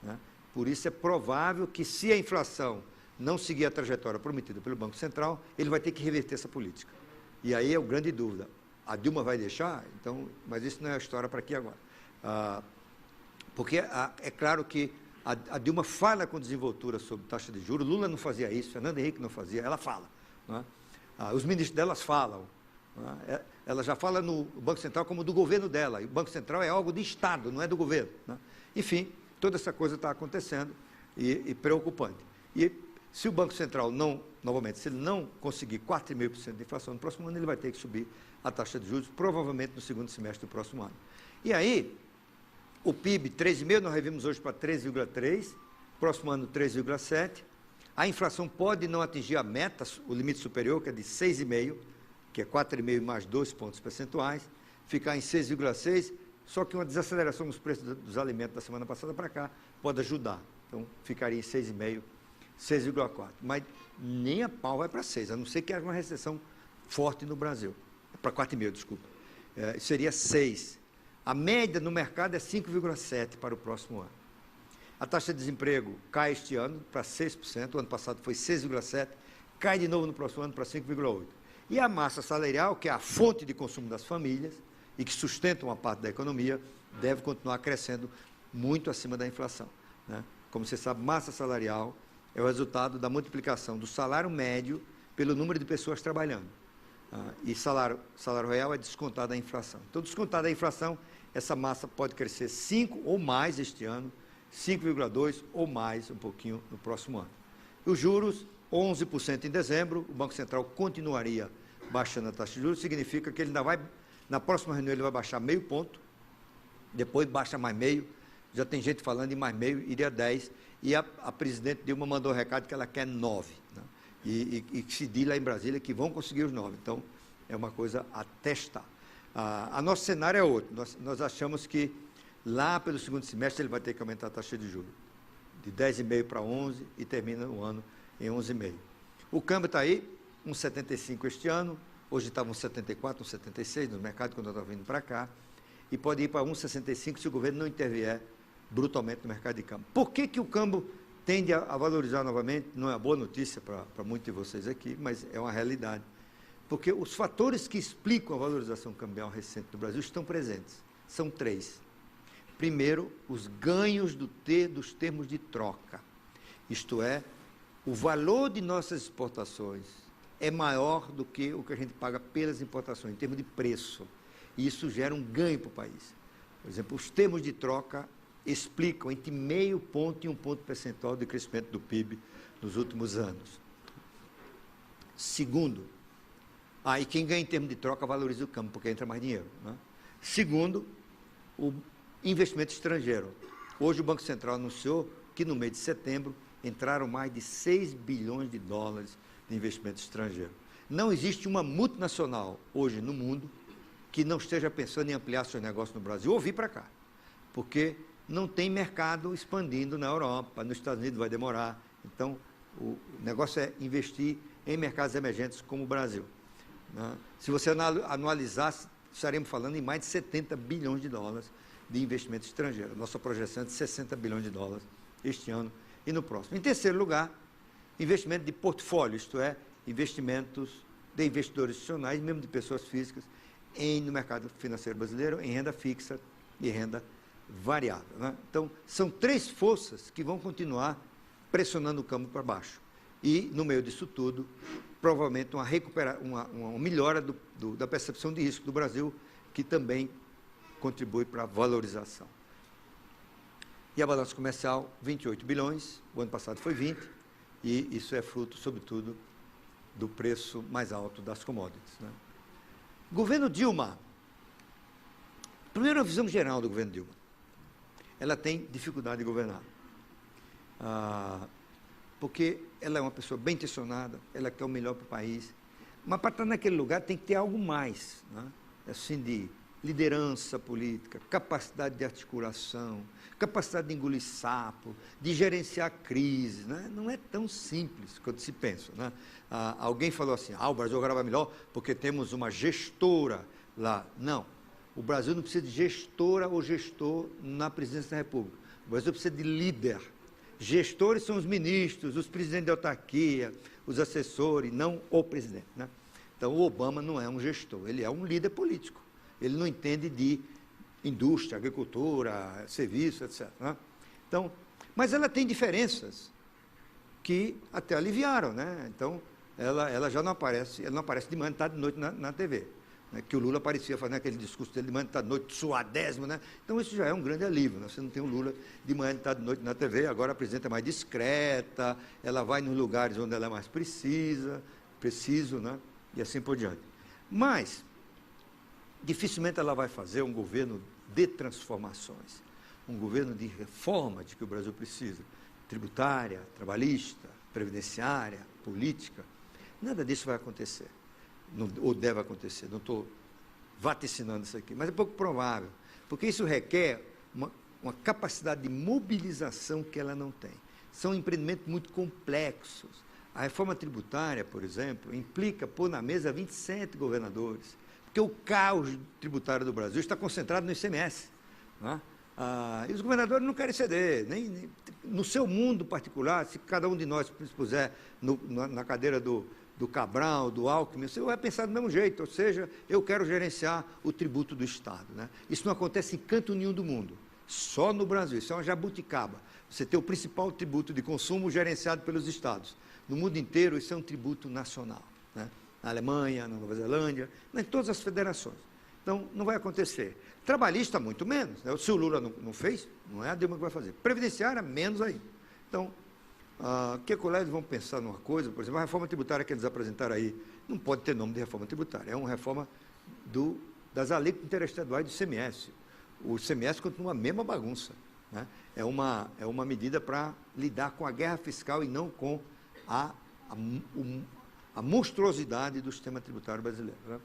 né? Por isso, é provável que, se a inflação não seguir a trajetória prometida pelo Banco Central, ele vai ter que reverter essa política. E aí é a grande dúvida. A Dilma vai deixar? Então, mas isso não é a história para aqui agora. Porque é claro que a Dilma fala com desenvoltura sobre taxa de juros, Lula não fazia isso, Fernando Henrique não fazia, ela fala, né? Os ministros delas falam, né? Ela já fala no Banco Central como do governo dela, e o Banco Central é algo de Estado, não é do governo, né? Enfim, toda essa coisa está acontecendo e preocupante. E se o Banco Central novamente, se ele não conseguir 4,5% de inflação no próximo ano, ele vai ter que subir a taxa de juros, provavelmente no segundo semestre do próximo ano. E aí, o PIB, 3,5%, nós revimos hoje para 3,3%, próximo ano 3,7%. A inflação pode não atingir a meta, o limite superior, que é de 6,5%, que é 4,5% mais 2 pontos percentuais, ficar em 6,6%, só que uma desaceleração nos preços dos alimentos da semana passada para cá pode ajudar. Então, ficaria em 6,5%, 6,4%. Mas nem a pau vai para 6%, a não ser que haja uma recessão forte no Brasil. Para 4,5%, desculpa. Seria 6%. A média no mercado é 5,7% para o próximo ano. A taxa de desemprego cai este ano para 6%, o ano passado foi 6,7%, cai de novo no próximo ano para 5,8%. E a massa salarial, que é a fonte de consumo das famílias e que sustenta uma parte da economia, deve continuar crescendo muito acima da inflação, né? Como você sabe, massa salarial é o resultado da multiplicação do salário médio pelo número de pessoas trabalhando. E salário real é descontado da inflação. Então, descontada a inflação, essa massa pode crescer 5% ou mais este ano, 5,2% ou mais um pouquinho no próximo ano. Os juros, 11% em dezembro, o Banco Central continuaria baixando a taxa de juros, significa que ele ainda vai, na próxima reunião ele vai baixar meio ponto, depois baixa mais meio, já tem gente falando em mais meio, iria 10%, e a presidente Dilma mandou um recado que ela quer 9%, né? E se diz lá em Brasília que vão conseguir os 9%. Então, é uma coisa a testar. A nosso cenário é outro. Nós achamos que lá pelo segundo semestre ele vai ter que aumentar a taxa de juros, de 10,5% para 11%, e termina o ano em 11,5%. O câmbio está aí, 1,75 este ano, hoje estava 1,74, 1,76 no mercado quando eu estava vindo para cá, e pode ir para 1,65 se o governo não intervier brutalmente no mercado de câmbio. Por que o câmbio tende a valorizar novamente? Não é boa notícia para muitos de vocês aqui, mas é uma realidade. Porque os fatores que explicam a valorização cambial recente do Brasil estão presentes. São 3. Primeiro, os ganhos dos termos de troca. Isto é, o valor de nossas exportações é maior do que o que a gente paga pelas importações, em termos de preço. E isso gera um ganho para o país. Por exemplo, os termos de troca explicam entre meio ponto e 1 ponto percentual de crescimento do PIB nos últimos anos. Segundo, e quem ganha em termos de troca valoriza o câmbio, porque entra mais dinheiro, né? Segundo, o investimento estrangeiro. Hoje o Banco Central anunciou que no mês de setembro entraram mais de 6 bilhões de dólares de investimento estrangeiro. Não existe uma multinacional hoje no mundo que não esteja pensando em ampliar seus negócios no Brasil ou vir para cá, porque não tem mercado expandindo na Europa, nos Estados Unidos vai demorar. Então, o negócio é investir em mercados emergentes como o Brasil, né? Se você anualizar, estaremos falando em mais de 70 bilhões de dólares de investimento estrangeiro. Nossa projeção é de 60 bilhões de dólares este ano e no próximo. Em terceiro lugar, investimento de portfólio, isto é, investimentos de investidores institucionais, mesmo de pessoas físicas, no mercado financeiro brasileiro, em renda fixa e renda variável, né? Então, são 3 forças que vão continuar pressionando o câmbio para baixo. E, no meio disso tudo, provavelmente uma melhora da percepção de risco do Brasil, que também contribui para a valorização. E a balança comercial, 28 bilhões, o ano passado foi 20, e isso é fruto, sobretudo, do preço mais alto das commodities, né? Governo Dilma. Primeiro, a visão geral do governo Dilma. Ela tem dificuldade de governar. Porque ela é uma pessoa bem intencionada, ela quer o melhor para o país, mas para estar naquele lugar tem que ter algo mais, né? Assim, de liderança política, capacidade de articulação, capacidade de engolir sapo, de gerenciar crises, né? Não é tão simples quanto se pensa, né? Alguém falou assim, o Brasil agora vai melhor porque temos uma gestora lá. Não, o Brasil não precisa de gestora ou gestor na presidência da República. O Brasil precisa de líder. Gestores são os ministros, os presidentes de autarquia, os assessores, não o presidente, né? Então, o Obama não é um gestor, ele é um líder político. Ele não entende de indústria, agricultura, serviço, etc., né? Então, mas ela tem diferenças que até aliviaram, né? Então, ela já não aparece, ela não aparece de manhã, de tarde, de noite na TV. Né, que o Lula aparecia fazendo aquele discurso dele de manhã, de tarde, de noite, suadésimo, né? Então, isso já é um grande alívio, né? Você não tem o Lula de manhã, de tarde, de noite na TV, agora a presidenta é mais discreta, ela vai nos lugares onde ela é mais preciso, né? E assim por diante. Mas, dificilmente ela vai fazer um governo de transformações, um governo de reforma de que o Brasil precisa, tributária, trabalhista, previdenciária, política. Nada disso vai acontecer. Não, ou deve acontecer, não estou vaticinando isso aqui, mas é pouco provável, porque isso requer uma capacidade de mobilização que ela não tem. São empreendimentos muito complexos. A reforma tributária, por exemplo, implica pôr na mesa 27 governadores, porque o caos tributário do Brasil está concentrado no ICMS, né? E os governadores não querem ceder, nem no seu mundo particular, se cada um de nós se puser na cadeira do Cabral, do Alckmin, você vai pensar do mesmo jeito, ou seja, eu quero gerenciar o tributo do Estado, né? Isso não acontece em canto nenhum do mundo, só no Brasil, isso é uma jabuticaba. Você tem o principal tributo de consumo gerenciado pelos Estados. No mundo inteiro, isso é um tributo nacional, né? Na Alemanha, na Nova Zelândia, em todas as federações. Então, não vai acontecer. Trabalhista, muito menos, né? Se o Lula não fez, não é a Dilma que vai fazer. Previdenciária, menos ainda. Então, que colegas vão pensar numa coisa, por exemplo, a reforma tributária que eles apresentaram aí, não pode ter nome de reforma tributária, é uma reforma das alíquotas interestaduais do ICMS. O ICMS continua a mesma bagunça, né? É uma medida para lidar com a guerra fiscal e não com a monstruosidade do sistema tributário brasileiro, né?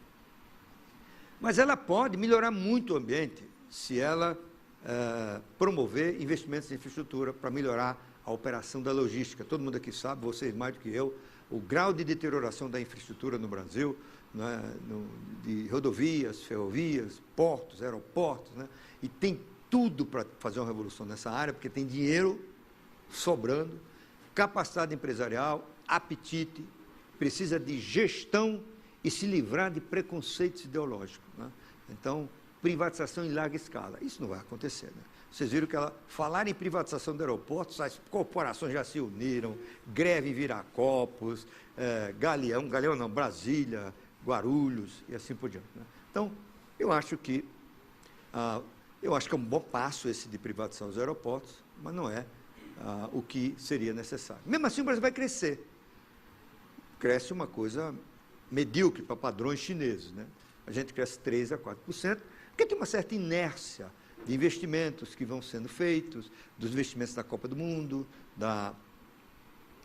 Mas ela pode melhorar muito o ambiente se ela promover investimentos em infraestrutura para melhorar a operação da logística. Todo mundo aqui sabe, vocês mais do que eu, o grau de deterioração da infraestrutura no Brasil, né, de rodovias, ferrovias, portos, aeroportos, né, e tem tudo para fazer uma revolução nessa área, porque tem dinheiro sobrando, capacidade empresarial, apetite, precisa de gestão e se livrar de preconceitos ideológicos, né? Então, privatização em larga escala. Isso não vai acontecer, né? Vocês viram que falar em privatização do aeroporto, as corporações já se uniram, greve Viracopos, Galeão não, Brasília, Guarulhos e assim por diante, né? Então, eu acho que é um bom passo esse de privatização dos aeroportos, mas não é o que seria necessário. Mesmo assim, o Brasil vai crescer. Cresce uma coisa medíocre para padrões chineses, né? A gente cresce 3% a 4%, porque tem uma certa inércia de investimentos que vão sendo feitos, dos investimentos da Copa do Mundo,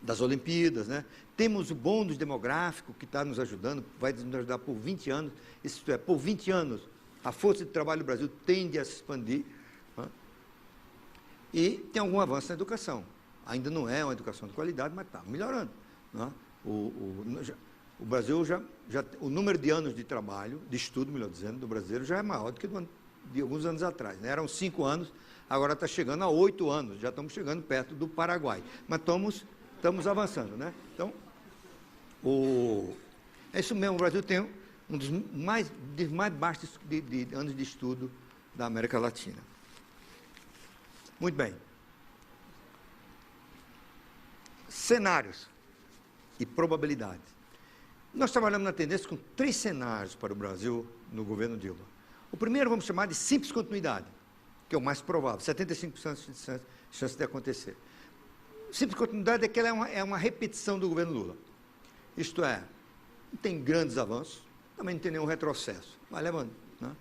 das Olimpíadas, né? Temos o bônus demográfico que está nos ajudando, vai nos ajudar por 20 anos, isto é, por 20 anos, a força de trabalho do Brasil tende a se expandir, né? E tem algum avanço na educação. Ainda não é uma educação de qualidade, mas está melhorando, né? O Brasil o número de anos de trabalho, de estudo, melhor dizendo, do brasileiro já é maior do que de alguns anos atrás, né? Eram 5 anos, agora está chegando a 8 anos, já estamos chegando perto do Paraguai, mas estamos avançando, né? Então, é isso mesmo, o Brasil tem um dos mais baixos de anos de estudo da América Latina. Muito bem. Cenários e probabilidades. Nós trabalhamos na tendência com 3 cenários para o Brasil no governo Dilma. O primeiro vamos chamar de simples continuidade, que é o mais provável, 75% de chance de acontecer. Simples continuidade é que ela é uma repetição do governo Lula. Isto é, não tem grandes avanços, também não tem nenhum retrocesso. Vai levando, né?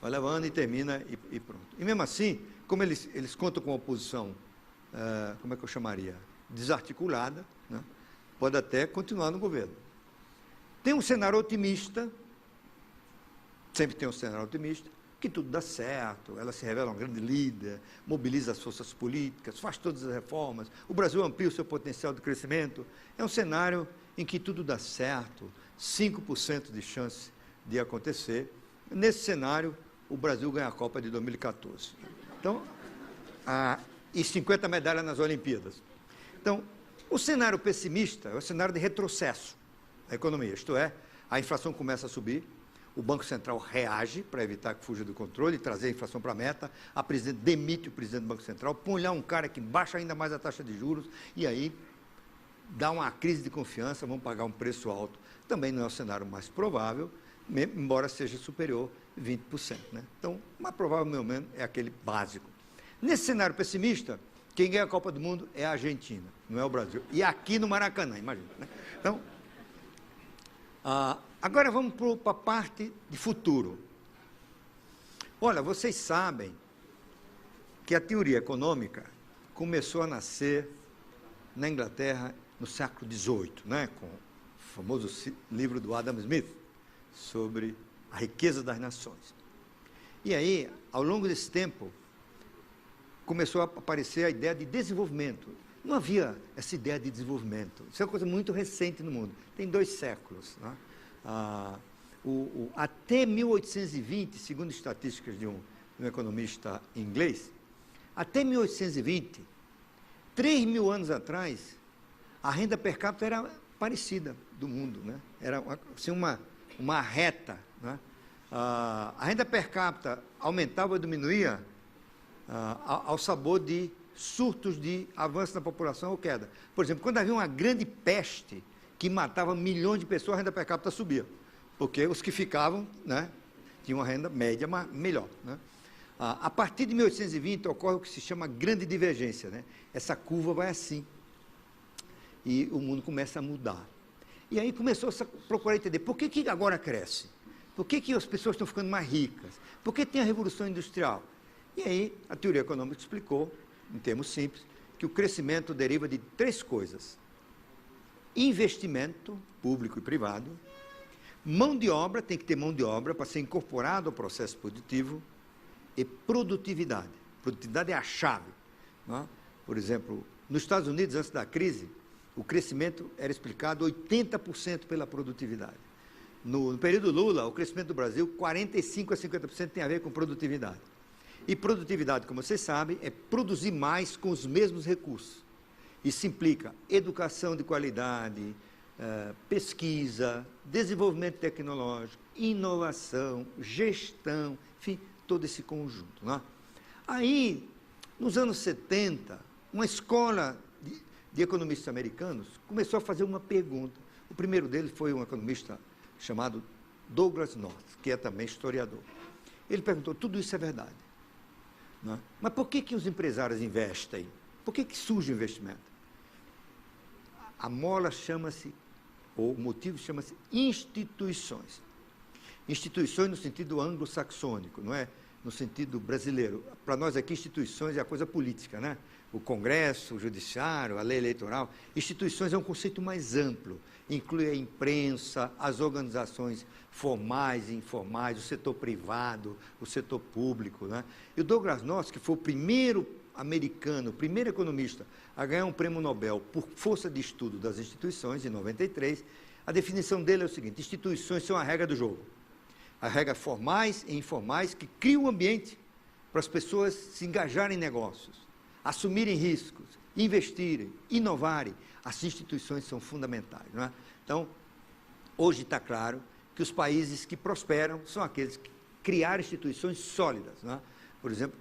Vai levando e termina e pronto. E mesmo assim, como eles contam com uma oposição, como é que eu chamaria? Desarticulada, né? Pode até continuar no governo. Tem um cenário otimista, sempre tem um cenário otimista, que tudo dá certo, ela se revela uma grande líder, mobiliza as forças políticas, faz todas as reformas, o Brasil amplia o seu potencial de crescimento. É um cenário em que tudo dá certo, 5% de chance de acontecer. Nesse cenário, o Brasil ganha a Copa de 2014. Então, e 50 medalhas nas Olimpíadas. Então, o cenário pessimista é o cenário de retrocesso da economia, isto é, a inflação começa a subir, o Banco Central reage para evitar que fuja do controle e trazer a inflação para a meta, a presidente demite o presidente do Banco Central, põe lá um cara que baixa ainda mais a taxa de juros e aí dá uma crise de confiança, vão pagar um preço alto. Também não é o cenário mais provável, embora seja superior a 20%. Né? Então, o mais provável, meu menos, é aquele básico. Nesse cenário pessimista, quem ganha a Copa do Mundo é a Argentina, não é o Brasil. E aqui no Maracanã, imagina. Né? Então, agora vamos para a parte de futuro. Olha, vocês sabem que a teoria econômica começou a nascer na Inglaterra no século XVIII, né, com o famoso livro do Adam Smith, sobre a riqueza das nações. E aí, ao longo desse tempo, começou a aparecer a ideia de desenvolvimento. Não havia essa ideia de desenvolvimento. Isso é uma coisa muito recente no mundo. Tem 2 séculos. Né? Até 1820, segundo estatísticas de um economista inglês, até 1820, 3.000 anos atrás, a renda per capita era parecida do mundo. Né? Era assim, uma reta. Né? A renda per capita aumentava ou diminuía ao sabor de surtos de avanço da população ou queda. Por exemplo, quando havia uma grande peste que matava milhões de pessoas, a renda per capita subia, porque os que ficavam, né, tinham uma renda média melhor. Né? A partir de 1820 ocorre o que se chama grande divergência. Né? Essa curva vai assim, e o mundo começa a mudar. E aí começou a procurar entender por que agora cresce, por que as pessoas estão ficando mais ricas, por que tem a Revolução Industrial. E aí a teoria econômica explicou, em termos simples, que o crescimento deriva de 3 coisas: investimento público e privado, mão de obra, tem que ter mão de obra para ser incorporado ao processo produtivo, e produtividade. Produtividade é a chave. Não é? Por exemplo, nos Estados Unidos, antes da crise, o crescimento era explicado 80% pela produtividade. No período Lula, o crescimento do Brasil, 45% a 50% tem a ver com produtividade. E produtividade, como vocês sabem, é produzir mais com os mesmos recursos. Isso implica educação de qualidade, pesquisa, desenvolvimento tecnológico, inovação, gestão, enfim, todo esse conjunto. Não é? Aí, nos anos 70, uma escola de economistas americanos começou a fazer uma pergunta. O primeiro deles foi um economista chamado Douglas North, que é também historiador. Ele perguntou: tudo isso é verdade? Não é? Mas por que os empresários investem? Por que surge o investimento? A mola chama-se, ou o motivo chama-se instituições. Instituições no sentido anglo-saxônico, não é no sentido brasileiro. Para nós aqui, instituições é a coisa política, né? O Congresso, o Judiciário, a lei eleitoral. Instituições é um conceito mais amplo, inclui a imprensa, as organizações formais e informais, o setor privado, o setor público. Né? E o Douglas North, que foi o primeiro americano, o primeiro economista a ganhar um prêmio Nobel por força de estudo das instituições, em 93, a definição dele é o seguinte: instituições são a regra do jogo. As regras formais e informais que criam um ambiente para as pessoas se engajarem em negócios, assumirem riscos, investirem, inovarem. As instituições são fundamentais. Não é? Então, hoje está claro que os países que prosperam são aqueles que criaram instituições sólidas, né? Por exemplo,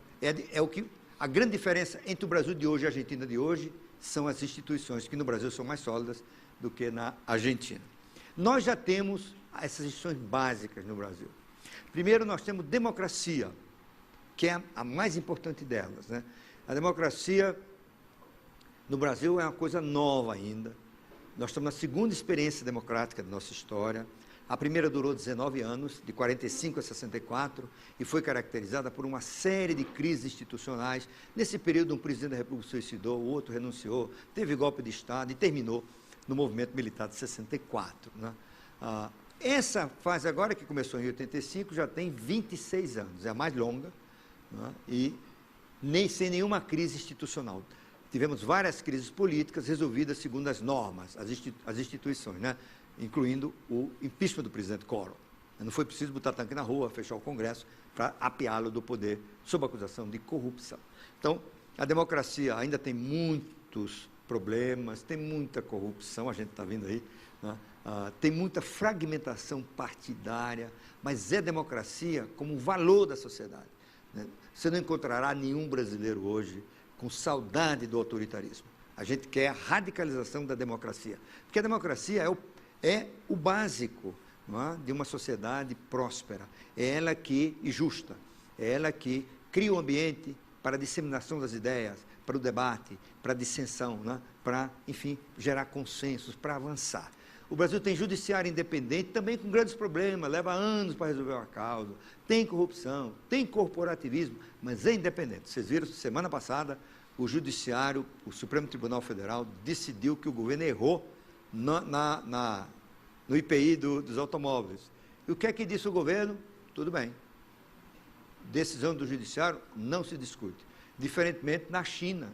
a grande diferença entre o Brasil de hoje e a Argentina de hoje são as instituições, que no Brasil são mais sólidas do que na Argentina. Nós já temos essas instituições básicas no Brasil. Primeiro, nós temos democracia, que é a mais importante delas, né? A democracia no Brasil é uma coisa nova ainda. Nós estamos na segunda experiência democrática da nossa história. A primeira durou 19 anos, de 45 a 64, e foi caracterizada por uma série de crises institucionais. Nesse período, um presidente da República se suicidou, o outro renunciou, teve golpe de Estado e terminou no movimento militar de 64, né? Essa fase agora, que começou em 85, já tem 26 anos, é a mais longa, né? E nem sem nenhuma crise institucional. Tivemos várias crises políticas resolvidas segundo as normas, as instituições, né? Incluindo o impeachment do presidente Collor. Não foi preciso botar tanque na rua, fechar o Congresso para apeá-lo do poder sob acusação de corrupção. Então, a democracia ainda tem muitos problemas, tem muita corrupção, a gente está vendo aí, né? Tem muita fragmentação partidária, mas é democracia como valor da sociedade, né? Você não encontrará nenhum brasileiro hoje com saudade do autoritarismo. A gente quer a radicalização da democracia, porque a democracia é o básico, não é, de uma sociedade próspera, é ela e justa, é ela que cria o ambiente para a disseminação das ideias, para o debate, para a dissensão, né, para, enfim, gerar consensos, para avançar. O Brasil tem judiciário independente, também com grandes problemas, leva anos para resolver uma causa, tem corrupção, tem corporativismo, mas é independente. Vocês viram, semana passada, o Judiciário, o Supremo Tribunal Federal, decidiu que o governo errou no IPI dos automóveis. E o que é que disse o governo? Tudo bem. Decisão do Judiciário não se discute. Diferentemente na China,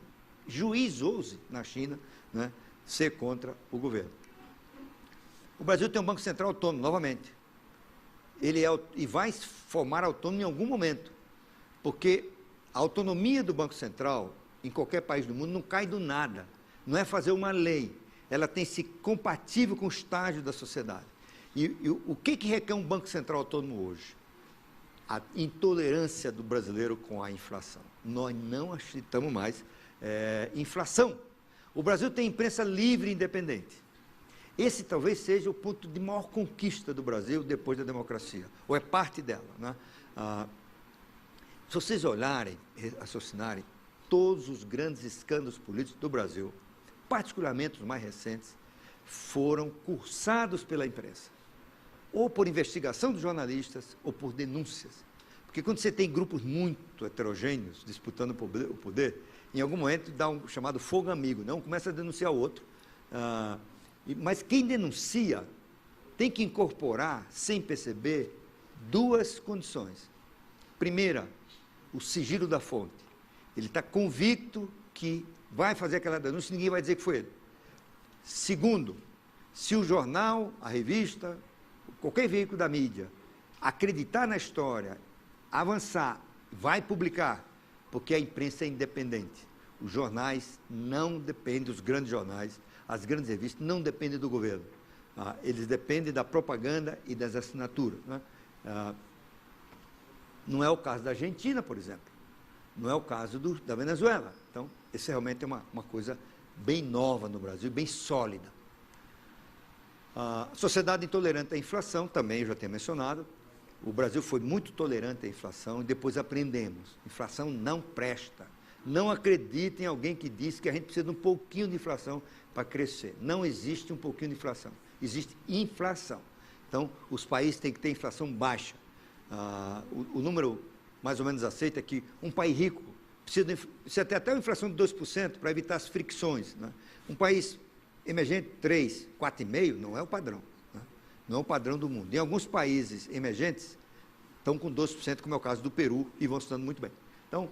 juiz ouse na China, né, ser contra o governo. O Brasil tem um Banco Central autônomo, novamente. Ele e vai se formar autônomo em algum momento, porque a autonomia do Banco Central, em qualquer país do mundo, não cai do nada. Não é fazer uma lei. Ela tem que ser compatível com o estágio da sociedade. E o que requer um Banco Central autônomo hoje? A intolerância do brasileiro com a inflação. Nós não aceitamos mais inflação. O Brasil tem imprensa livre e independente. Esse talvez seja o ponto de maior conquista do Brasil depois da democracia, ou é parte dela, né? Se vocês olharem, raciocinarem, todos os grandes escândalos políticos do Brasil, particularmente os mais recentes, foram cursados pela imprensa, ou por investigação dos jornalistas, ou por denúncias. Porque quando você tem grupos muito heterogêneos disputando o poder, em algum momento dá um chamado fogo amigo, né? Um começa a denunciar o outro. Mas quem denuncia tem que incorporar, sem perceber, duas condições. Primeira, o sigilo da fonte. Ele está convicto que vai fazer aquela denúncia e ninguém vai dizer que foi ele. Segundo, se o jornal, a revista, qualquer veículo da mídia, acreditar na história, avançar, vai publicar, porque a imprensa é independente. Os jornais não dependem, os grandes jornais, as grandes revistas não dependem do governo. Eles dependem da propaganda e das assinaturas, né? Não é o caso da Argentina, por exemplo. Não é o caso da Venezuela. Então, esse realmente é uma coisa bem nova no Brasil, bem sólida. A sociedade intolerante à inflação, também eu já tenho mencionado. O Brasil foi muito tolerante à inflação e depois aprendemos. Inflação não presta. Não acredite em alguém que diz que a gente precisa de um pouquinho de inflação para crescer. Não existe um pouquinho de inflação. Existe inflação. Então, os países têm que ter inflação baixa. O número mais ou menos aceito é que um país rico precisa ter até uma inflação de 2% para evitar as fricções, né? Um país emergente, 3%, 4,5% não é o padrão, né? Não é o padrão do mundo. Em alguns países emergentes estão com 12%, como é o caso do Peru, e vão se dando muito bem. Então,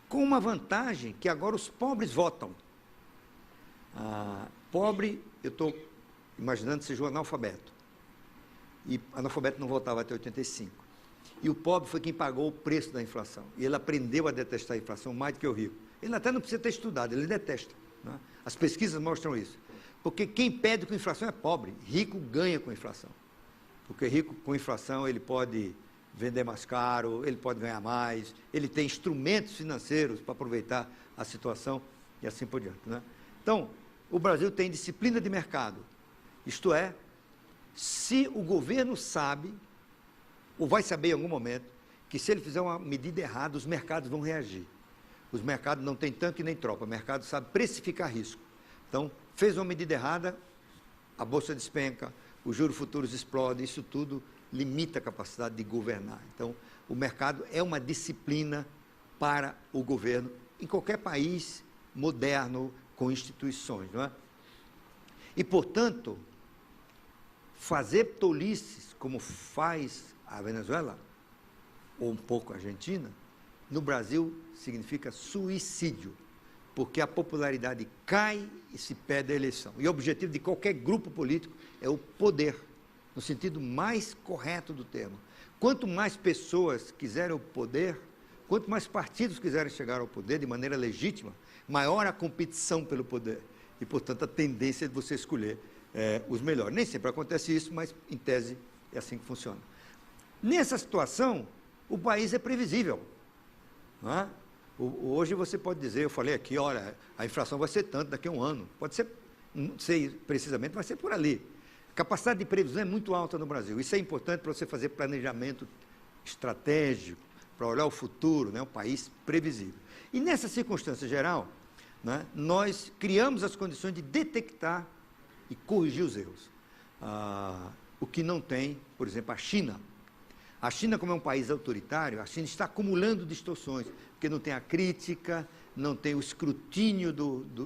com uma vantagem que agora os pobres votam. Pobre, eu estou imaginando seja um analfabeto. E analfabeto não votava até 85. E o pobre foi quem pagou o preço da inflação. E ele aprendeu a detestar a inflação mais do que o rico. Ele até não precisa ter estudado, ele detesta, né? As pesquisas mostram isso. Porque quem perde com inflação é pobre, rico ganha com inflação. Porque rico com inflação ele pode vender mais caro, ele pode ganhar mais, ele tem instrumentos financeiros para aproveitar a situação e assim por diante, né? Então, o Brasil tem disciplina de mercado, isto é, se o governo sabe, ou vai saber em algum momento, que se ele fizer uma medida errada, os mercados vão reagir. Os mercados não têm tanque nem tropa, o mercado sabe precificar risco. Então, fez uma medida errada, a bolsa despenca, os juros futuros explodem, isso tudo limita a capacidade de governar. Então, o mercado é uma disciplina para o governo, em qualquer país moderno, com instituições, não é? E, portanto, fazer tolices, como faz a Venezuela, ou um pouco a Argentina, no Brasil significa suicídio, porque a popularidade cai e se perde a eleição. E o objetivo de qualquer grupo político é o poder, no sentido mais correto do termo. Quanto mais pessoas quiserem o poder, quanto mais partidos quiserem chegar ao poder de maneira legítima, maior a competição pelo poder. E, portanto, a tendência de você escolher os melhores. Nem sempre acontece isso, mas, em tese, é assim que funciona. Nessa situação, o país é previsível. Não é? Hoje você pode dizer, eu falei aqui, olha, a inflação vai ser tanto daqui a um ano. Pode ser, não sei precisamente, vai ser por ali. A capacidade de previsão é muito alta no Brasil. Isso é importante para você fazer planejamento estratégico, para olhar o futuro, né? Um país previsível. E nessa circunstância geral, né, nós criamos as condições de detectar e corrigir os erros. O que não tem, por exemplo, a China. A China, como é um país autoritário, a China está acumulando distorções, porque não tem a crítica, não tem o escrutínio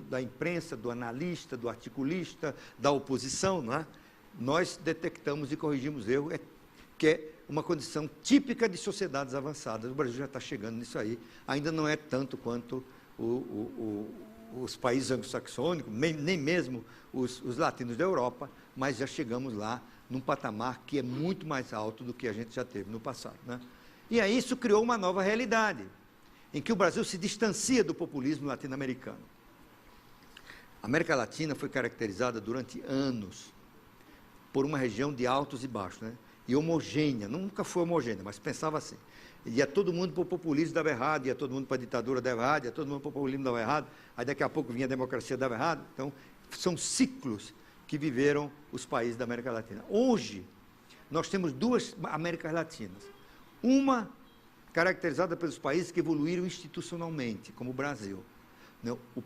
da imprensa, do analista, do articulista, da oposição, não é? Nós detectamos e corrigimos erro, que é uma condição típica de sociedades avançadas. O Brasil já está chegando nisso aí, ainda não é tanto quanto os países anglo-saxônicos, nem mesmo os latinos da Europa, mas já chegamos lá num patamar que é muito mais alto do que a gente já teve no passado, né? E aí isso criou uma nova realidade, em que o Brasil se distancia do populismo latino-americano. A América Latina foi caracterizada durante anos por uma região de altos e baixos, né? E homogênea, nunca foi homogênea, mas pensava assim. Ia todo mundo para o populismo, dava errado, ia todo mundo para a ditadura, dava errado, ia todo mundo para o populismo, dava errado, aí daqui a pouco vinha a democracia, dava errado. Então, são ciclos que viveram os países da América Latina. Hoje, nós temos duas Américas Latinas. Uma caracterizada pelos países que evoluíram institucionalmente, como o Brasil. O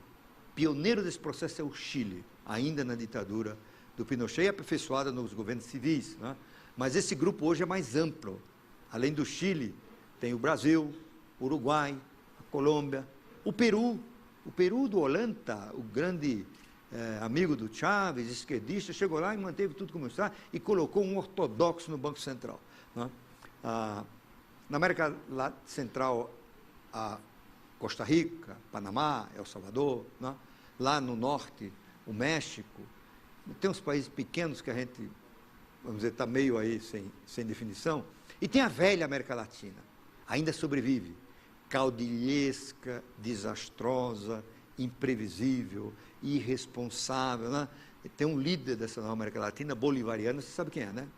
pioneiro desse processo é o Chile, ainda na ditadura do Pinochet, e aperfeiçoada nos governos civis, né? Mas esse grupo hoje é mais amplo. Além do Chile, tem o Brasil, o Uruguai, a Colômbia, o Peru do Ollanta, o grande amigo do Chávez, esquerdista, chegou lá e manteve tudo como está e colocou um ortodoxo no Banco Central, né? Na América Central, a Costa Rica, Panamá, El Salvador, né? Lá no norte, o México. Tem uns países pequenos que a gente, vamos dizer, está meio aí sem definição. E tem a velha América Latina, ainda sobrevive, caudilhesca, desastrosa, imprevisível, irresponsável, né? E tem um líder dessa nova América Latina, bolivariano, você sabe quem é, né?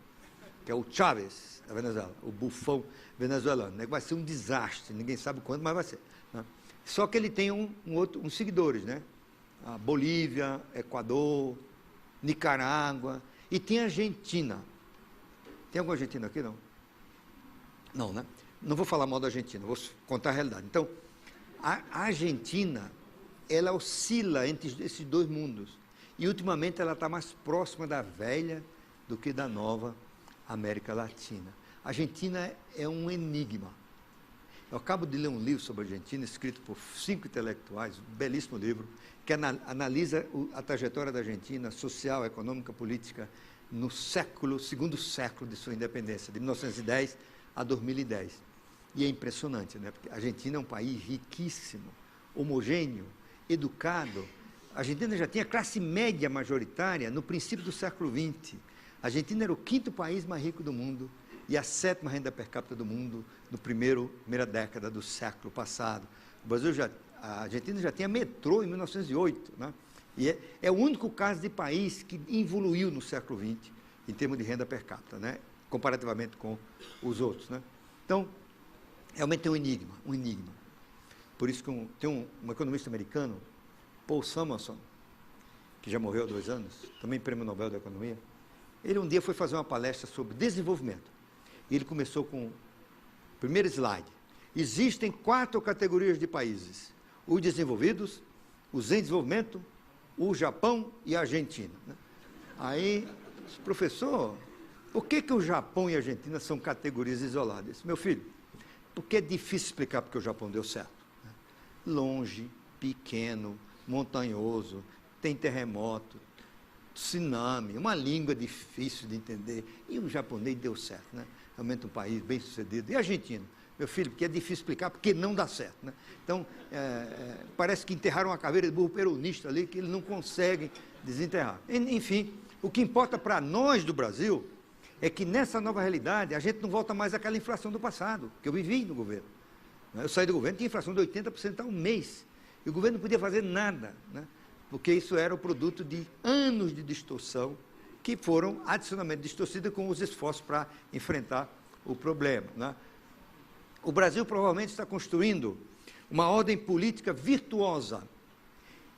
Que é o Chávez, da Venezuela, o bufão venezuelano, né? Vai ser um desastre, ninguém sabe quando, mas vai ser, né? Só que ele tem uns seguidores, né? A Bolívia, Equador, Nicarágua, e tem a Argentina. Tem algum argentino aqui, não? Não, né? Não vou falar mal da Argentina, vou contar a realidade. Então, a Argentina, ela oscila entre esses dois mundos. E, ultimamente, ela está mais próxima da velha do que da nova América Latina. A Argentina é um enigma. Eu acabo de ler um livro sobre a Argentina, escrito por 5 intelectuais, um belíssimo livro, que analisa a trajetória da Argentina, social, econômica, política, no segundo século de sua independência, de 1910 a 2010. E é impressionante, né? Porque a Argentina é um país riquíssimo, homogêneo, educado. A Argentina já tinha classe média majoritária no princípio do século XX. A Argentina era o 5º país mais rico do mundo e a 7ª renda per capita do mundo no primeira década do século passado. A Argentina já tinha metrô em 1908, né? E é o único caso de país que evoluiu no século XX em termos de renda per capita, né? comparativamente com os outros, né? Então, realmente é um enigma. Por isso que tem um economista americano, Paul Samuelson, que já morreu há 2 anos, também prêmio Nobel da Economia, ele um dia foi fazer uma palestra sobre desenvolvimento. E ele começou com o primeiro slide. Existem 4 categorias de países: os desenvolvidos, os em desenvolvimento, o Japão e a Argentina. Aí, professor, por que o Japão e a Argentina são categorias isoladas? Meu filho, porque é difícil explicar porque o Japão deu certo. Longe, pequeno, montanhoso, tem terremoto, tsunami, uma língua difícil de entender. E o japonês deu certo, né? Realmente um país bem sucedido. E a Argentina? Meu filho, porque é difícil explicar, porque não dá certo, né? Então, parece que enterraram uma caveira de burro peronista ali, que eles não conseguem desenterrar. Enfim, o que importa para nós do Brasil é que nessa nova realidade a gente não volta mais àquela inflação do passado, que eu vivi no governo. Eu saí do governo, tinha inflação de 80% ao mês. E o governo não podia fazer nada, né? Porque isso era o produto de anos de distorção que foram adicionalmente distorcidas com os esforços para enfrentar o problema, né? O Brasil provavelmente está construindo uma ordem política virtuosa.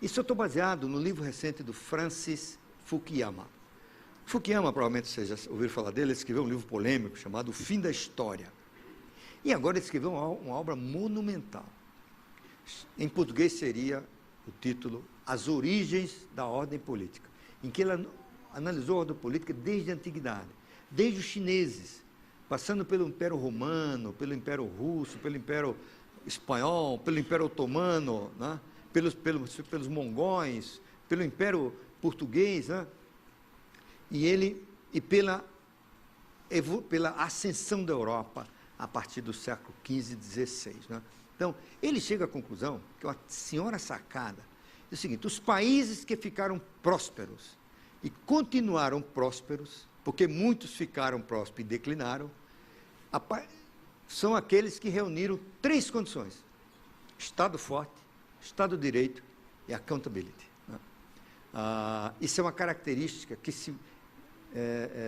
Isso eu estou baseado no livro recente do Francis Fukuyama. Fukuyama, provavelmente vocês já ouviram falar dele, ele escreveu um livro polêmico chamado O Fim da História. E agora ele escreveu uma obra monumental. Em português seria o título As Origens da Ordem Política, em que ele analisou a ordem política desde a antiguidade, desde os chineses, passando pelo Império Romano, pelo Império Russo, pelo Império Espanhol, pelo Império Otomano, né? pelos mongóis, pelo Império Português, né? E pela ascensão da Europa a partir do século XV e XVI, né? Então, ele chega à conclusão, que é uma senhora sacada, é o seguinte: os países que ficaram prósperos e continuaram prósperos, porque muitos ficaram prósperos e declinaram, são aqueles que reuniram 3 condições: Estado forte, Estado de Direito e accountability, né? Isso é uma característica que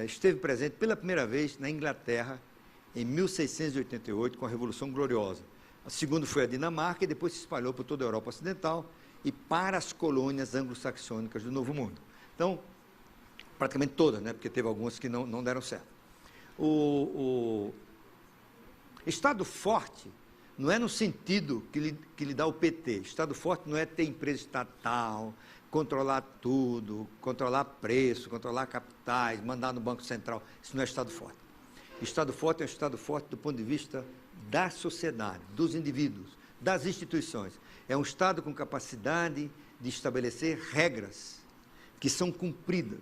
esteve presente pela primeira vez na Inglaterra em 1688, com a Revolução Gloriosa. A segunda foi a Dinamarca e depois se espalhou por toda a Europa Ocidental e para as colônias anglo-saxônicas do Novo Mundo. Então, praticamente todas, né? Porque teve algumas que não deram certo. O Estado forte não é no sentido que lhe dá o PT. Estado forte não é ter empresa estatal, controlar tudo, controlar preço, controlar capitais, mandar no Banco Central. Isso não é Estado forte. Estado forte é um Estado forte do ponto de vista da sociedade, dos indivíduos, das instituições. É um Estado com capacidade de estabelecer regras que são cumpridas,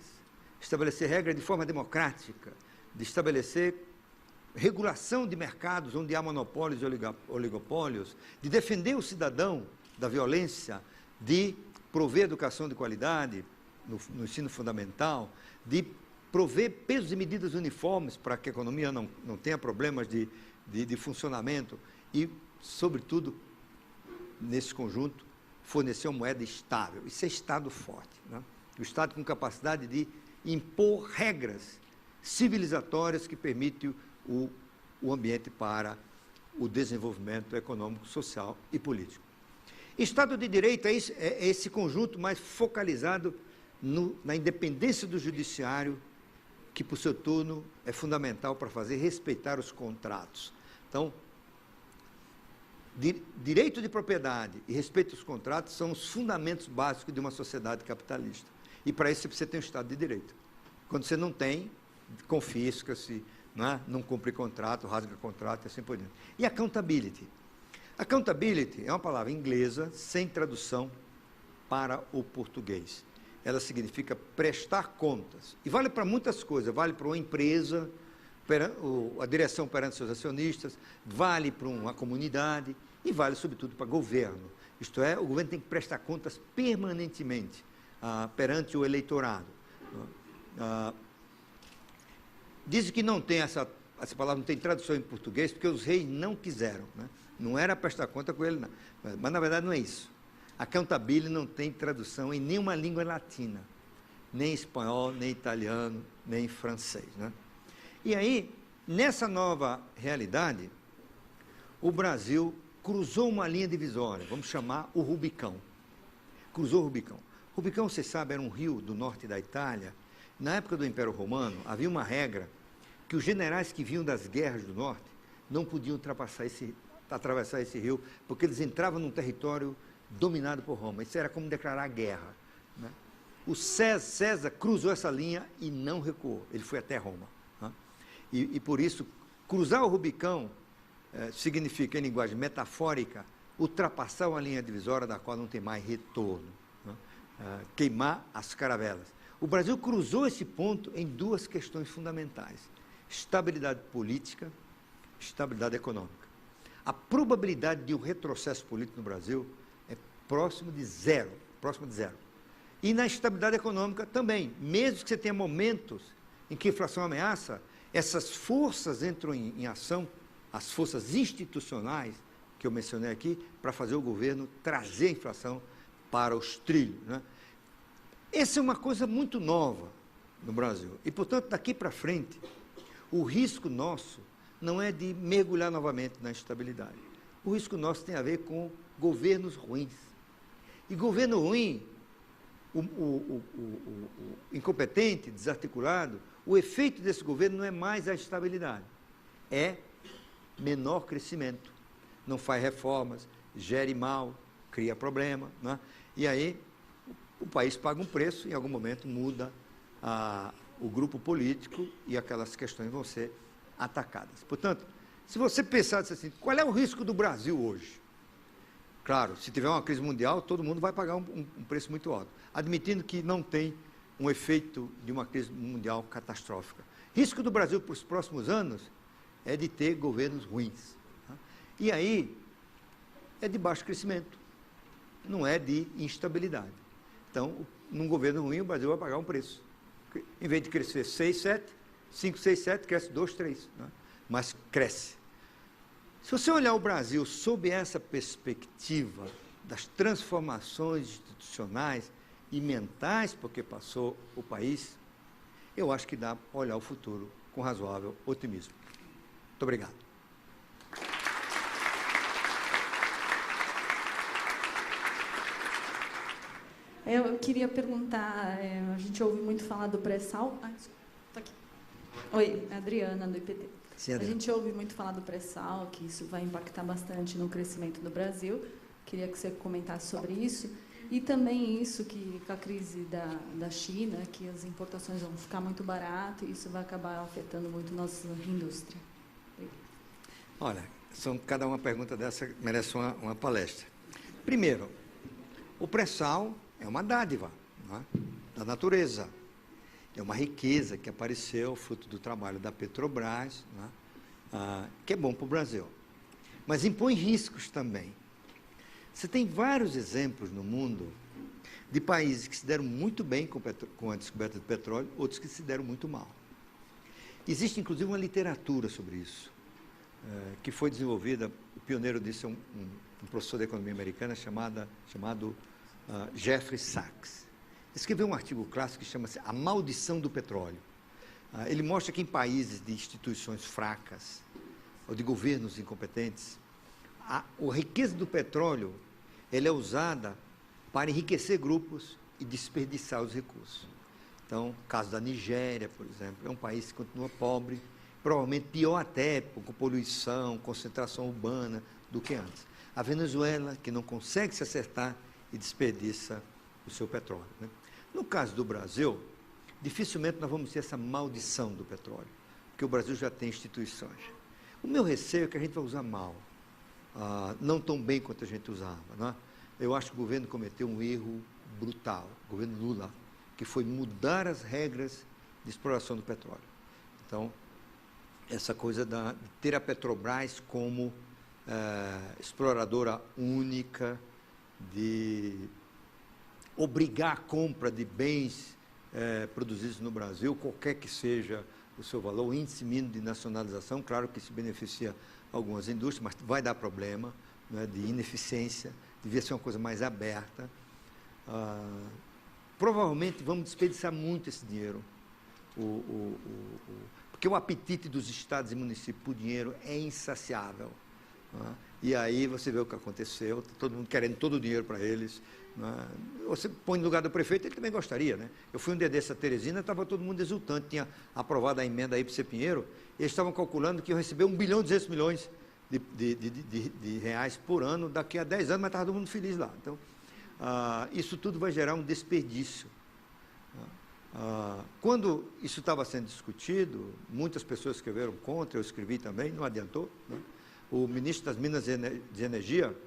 estabelecer regras de forma democrática, de estabelecer regulação de mercados onde há monopólios e oligopólios, de defender o cidadão da violência, de prover educação de qualidade no ensino fundamental, de prover pesos e medidas uniformes para que a economia não tenha problemas de funcionamento e, sobretudo, nesse conjunto, fornecer uma moeda estável. Isso é Estado forte, né? O Estado com capacidade de impor regras civilizatórias que permitem o ambiente para o desenvolvimento econômico, social e político. Estado de Direito é esse conjunto mais focalizado na independência do judiciário, que, por seu turno, é fundamental para fazer respeitar os contratos. Então, direito de propriedade e respeito aos contratos são os fundamentos básicos de uma sociedade capitalista. E, para isso, você precisa ter um Estado de Direito. Quando você não tem, confisca-se, não cumpre contrato, rasga contrato e assim por diante. E accountability. Accountability é uma palavra inglesa sem tradução para o português. Ela significa prestar contas. E vale para muitas coisas. Vale para uma empresa, a direção perante seus acionistas, vale para uma comunidade e vale, sobretudo, para governo. Isto é, o governo tem que prestar contas permanentemente perante o eleitorado. Dizem que não tem essa palavra, não tem tradução em português, porque os reis não quiseram, né? Não era prestar conta com ele, não. Mas, na verdade, não é isso. Accountability não tem tradução em nenhuma língua latina, nem espanhol, nem italiano, nem francês, né? E aí, nessa nova realidade, o Brasil cruzou uma linha divisória, vamos chamar o Rubicão. Cruzou o Rubicão. Rubicão, você sabe, era um rio do norte da Itália. Na época do Império Romano, havia uma regra que os generais que vinham das guerras do norte não podiam atravessar esse rio, porque eles entravam num território dominado por Roma. Isso era como declarar guerra, né? O César cruzou essa linha e não recuou. Ele foi até Roma, né? E por isso, cruzar o Rubicão significa, em linguagem metafórica, ultrapassar uma linha divisória da qual não tem mais retorno, né? Queimar as caravelas. O Brasil cruzou esse ponto em duas questões fundamentais: estabilidade política, estabilidade econômica. A probabilidade de um retrocesso político no Brasil é próximo de zero. E na estabilidade econômica também, mesmo que você tenha momentos em que a inflação ameaça, essas forças entram em ação, as forças institucionais que eu mencionei aqui, para fazer o governo trazer a inflação para os trilhos, né? Essa é uma coisa muito nova no Brasil. E, portanto, daqui para frente, o risco nosso não é de mergulhar novamente na instabilidade. O risco nosso tem a ver com governos ruins. E governo ruim, o incompetente, desarticulado, o efeito desse governo não é mais a estabilidade, é menor crescimento. Não faz reformas, gere mal, cria problema, né? E aí o país paga um preço, em algum momento muda o grupo político e aquelas questões vão ser atacadas. Portanto, se você pensar assim, qual é o risco do Brasil hoje? Claro, se tiver uma crise mundial, todo mundo vai pagar um preço muito alto, admitindo que não tem um efeito de uma crise mundial catastrófica. Risco do Brasil para os próximos anos é de ter governos ruins, tá? E aí é de baixo crescimento, não é de instabilidade. Então, num governo ruim, o Brasil vai pagar um preço. Em vez de crescer 6, 7, 5, 6, 7, cresce 2, 3, né? Mas cresce. Se você olhar o Brasil sob essa perspectiva das transformações institucionais e mentais porque passou o país, eu acho que dá para olhar o futuro com razoável otimismo. Muito obrigado. Eu queria perguntar, a gente ouve muito falar do pré-sal. Tô aqui. Oi, Adriana, do IPT. Sim, a gente ouve muito falar do pré-sal, que isso vai impactar bastante no crescimento do Brasil. Queria que você comentasse sobre isso. E também isso, que com a crise da China, que as importações vão ficar muito baratas e isso vai acabar afetando muito nossa indústria. Olha, cada uma pergunta dessa merece uma palestra. Primeiro, o pré-sal é uma dádiva, não é? Da natureza. É uma riqueza que apareceu, fruto do trabalho da Petrobras, não é? Que é bom para o Brasil. Mas impõe riscos também. Você tem vários exemplos no mundo de países que se deram muito bem com a descoberta do petróleo, outros que se deram muito mal. Existe, inclusive, uma literatura sobre isso, que foi desenvolvida, o pioneiro disso é um professor de economia americana chamado Jeffrey Sachs. Escreveu um artigo clássico que chama-se A Maldição do Petróleo. Ele mostra que em países de instituições fracas ou de governos incompetentes, a riqueza do petróleo ela é usada para enriquecer grupos e desperdiçar os recursos. Então, o caso da Nigéria, por exemplo, é um país que continua pobre, provavelmente pior até, com poluição, concentração urbana, do que antes. A Venezuela, que não consegue se acertar e desperdiça o seu petróleo, né? No caso do Brasil, dificilmente nós vamos ter essa maldição do petróleo, porque o Brasil já tem instituições. O meu receio é que a gente vai usar mal, não tão bem quanto a gente usava, né? Eu acho que o governo cometeu um erro brutal, o governo Lula, que foi mudar as regras de exploração do petróleo. Então, essa coisa de ter a Petrobras como exploradora única, de obrigar a compra de bens produzidos no Brasil, qualquer que seja o seu valor, o índice mínimo de nacionalização, claro que isso beneficia algumas indústrias, mas vai dar problema, né, de ineficiência, devia ser uma coisa mais aberta. Provavelmente vamos desperdiçar muito esse dinheiro, porque porque o apetite dos estados e municípios por dinheiro é insaciável. E aí você vê o que aconteceu, todo mundo querendo todo o dinheiro para eles. Você põe no lugar do prefeito, ele também gostaria, né? Eu fui um dia desse a Teresina, estava todo mundo exultante, tinha aprovado a emenda aí para o Pinheiro, eles estavam calculando que iam receber 1 bilhão e 200 milhões de reais por ano daqui a 10 anos, mas estava todo mundo feliz lá. Então, isso tudo vai gerar um desperdício. Quando isso estava sendo discutido, muitas pessoas escreveram contra, eu escrevi também, não adiantou, né? O ministro das Minas e Energia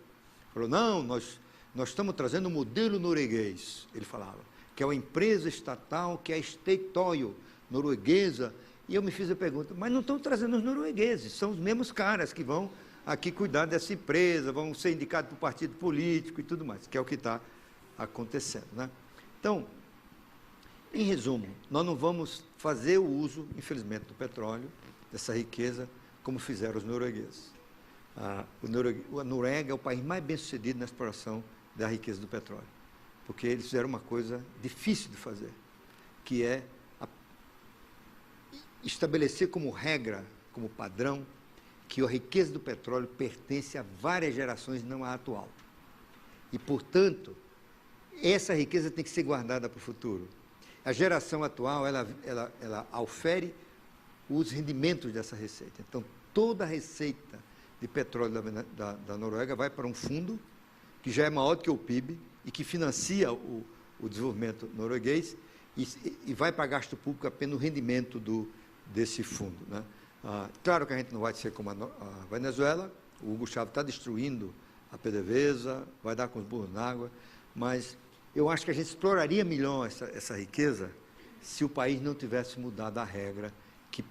falou, não, nós estamos trazendo o modelo norueguês, ele falava, que é uma empresa estatal, que é a Statoil norueguesa, e eu me fiz a pergunta, mas não estão trazendo os noruegueses, são os mesmos caras que vão aqui cuidar dessa empresa, vão ser indicados por partido político e tudo mais, que é o que está acontecendo, né? Então, em resumo, nós não vamos fazer o uso, infelizmente, do petróleo, dessa riqueza, como fizeram os noruegueses. A Noruega é o país mais bem-sucedido na exploração da riqueza do petróleo, porque eles fizeram uma coisa difícil de fazer, que é estabelecer como regra, como padrão, que a riqueza do petróleo pertence a várias gerações, não à atual. E, portanto, essa riqueza tem que ser guardada para o futuro. A geração atual, ela aufere os rendimentos dessa receita. Então, toda a receita de petróleo da Noruega vai para um fundo que já é maior do que o PIB e que financia o desenvolvimento norueguês e vai para gasto público apenas o rendimento desse fundo, né? Claro que a gente não vai ser como a Venezuela, o Hugo Chávez está destruindo a PDVSA, vai dar com os burros na água, mas eu acho que a gente exploraria melhor essa riqueza se o país não tivesse mudado a regra que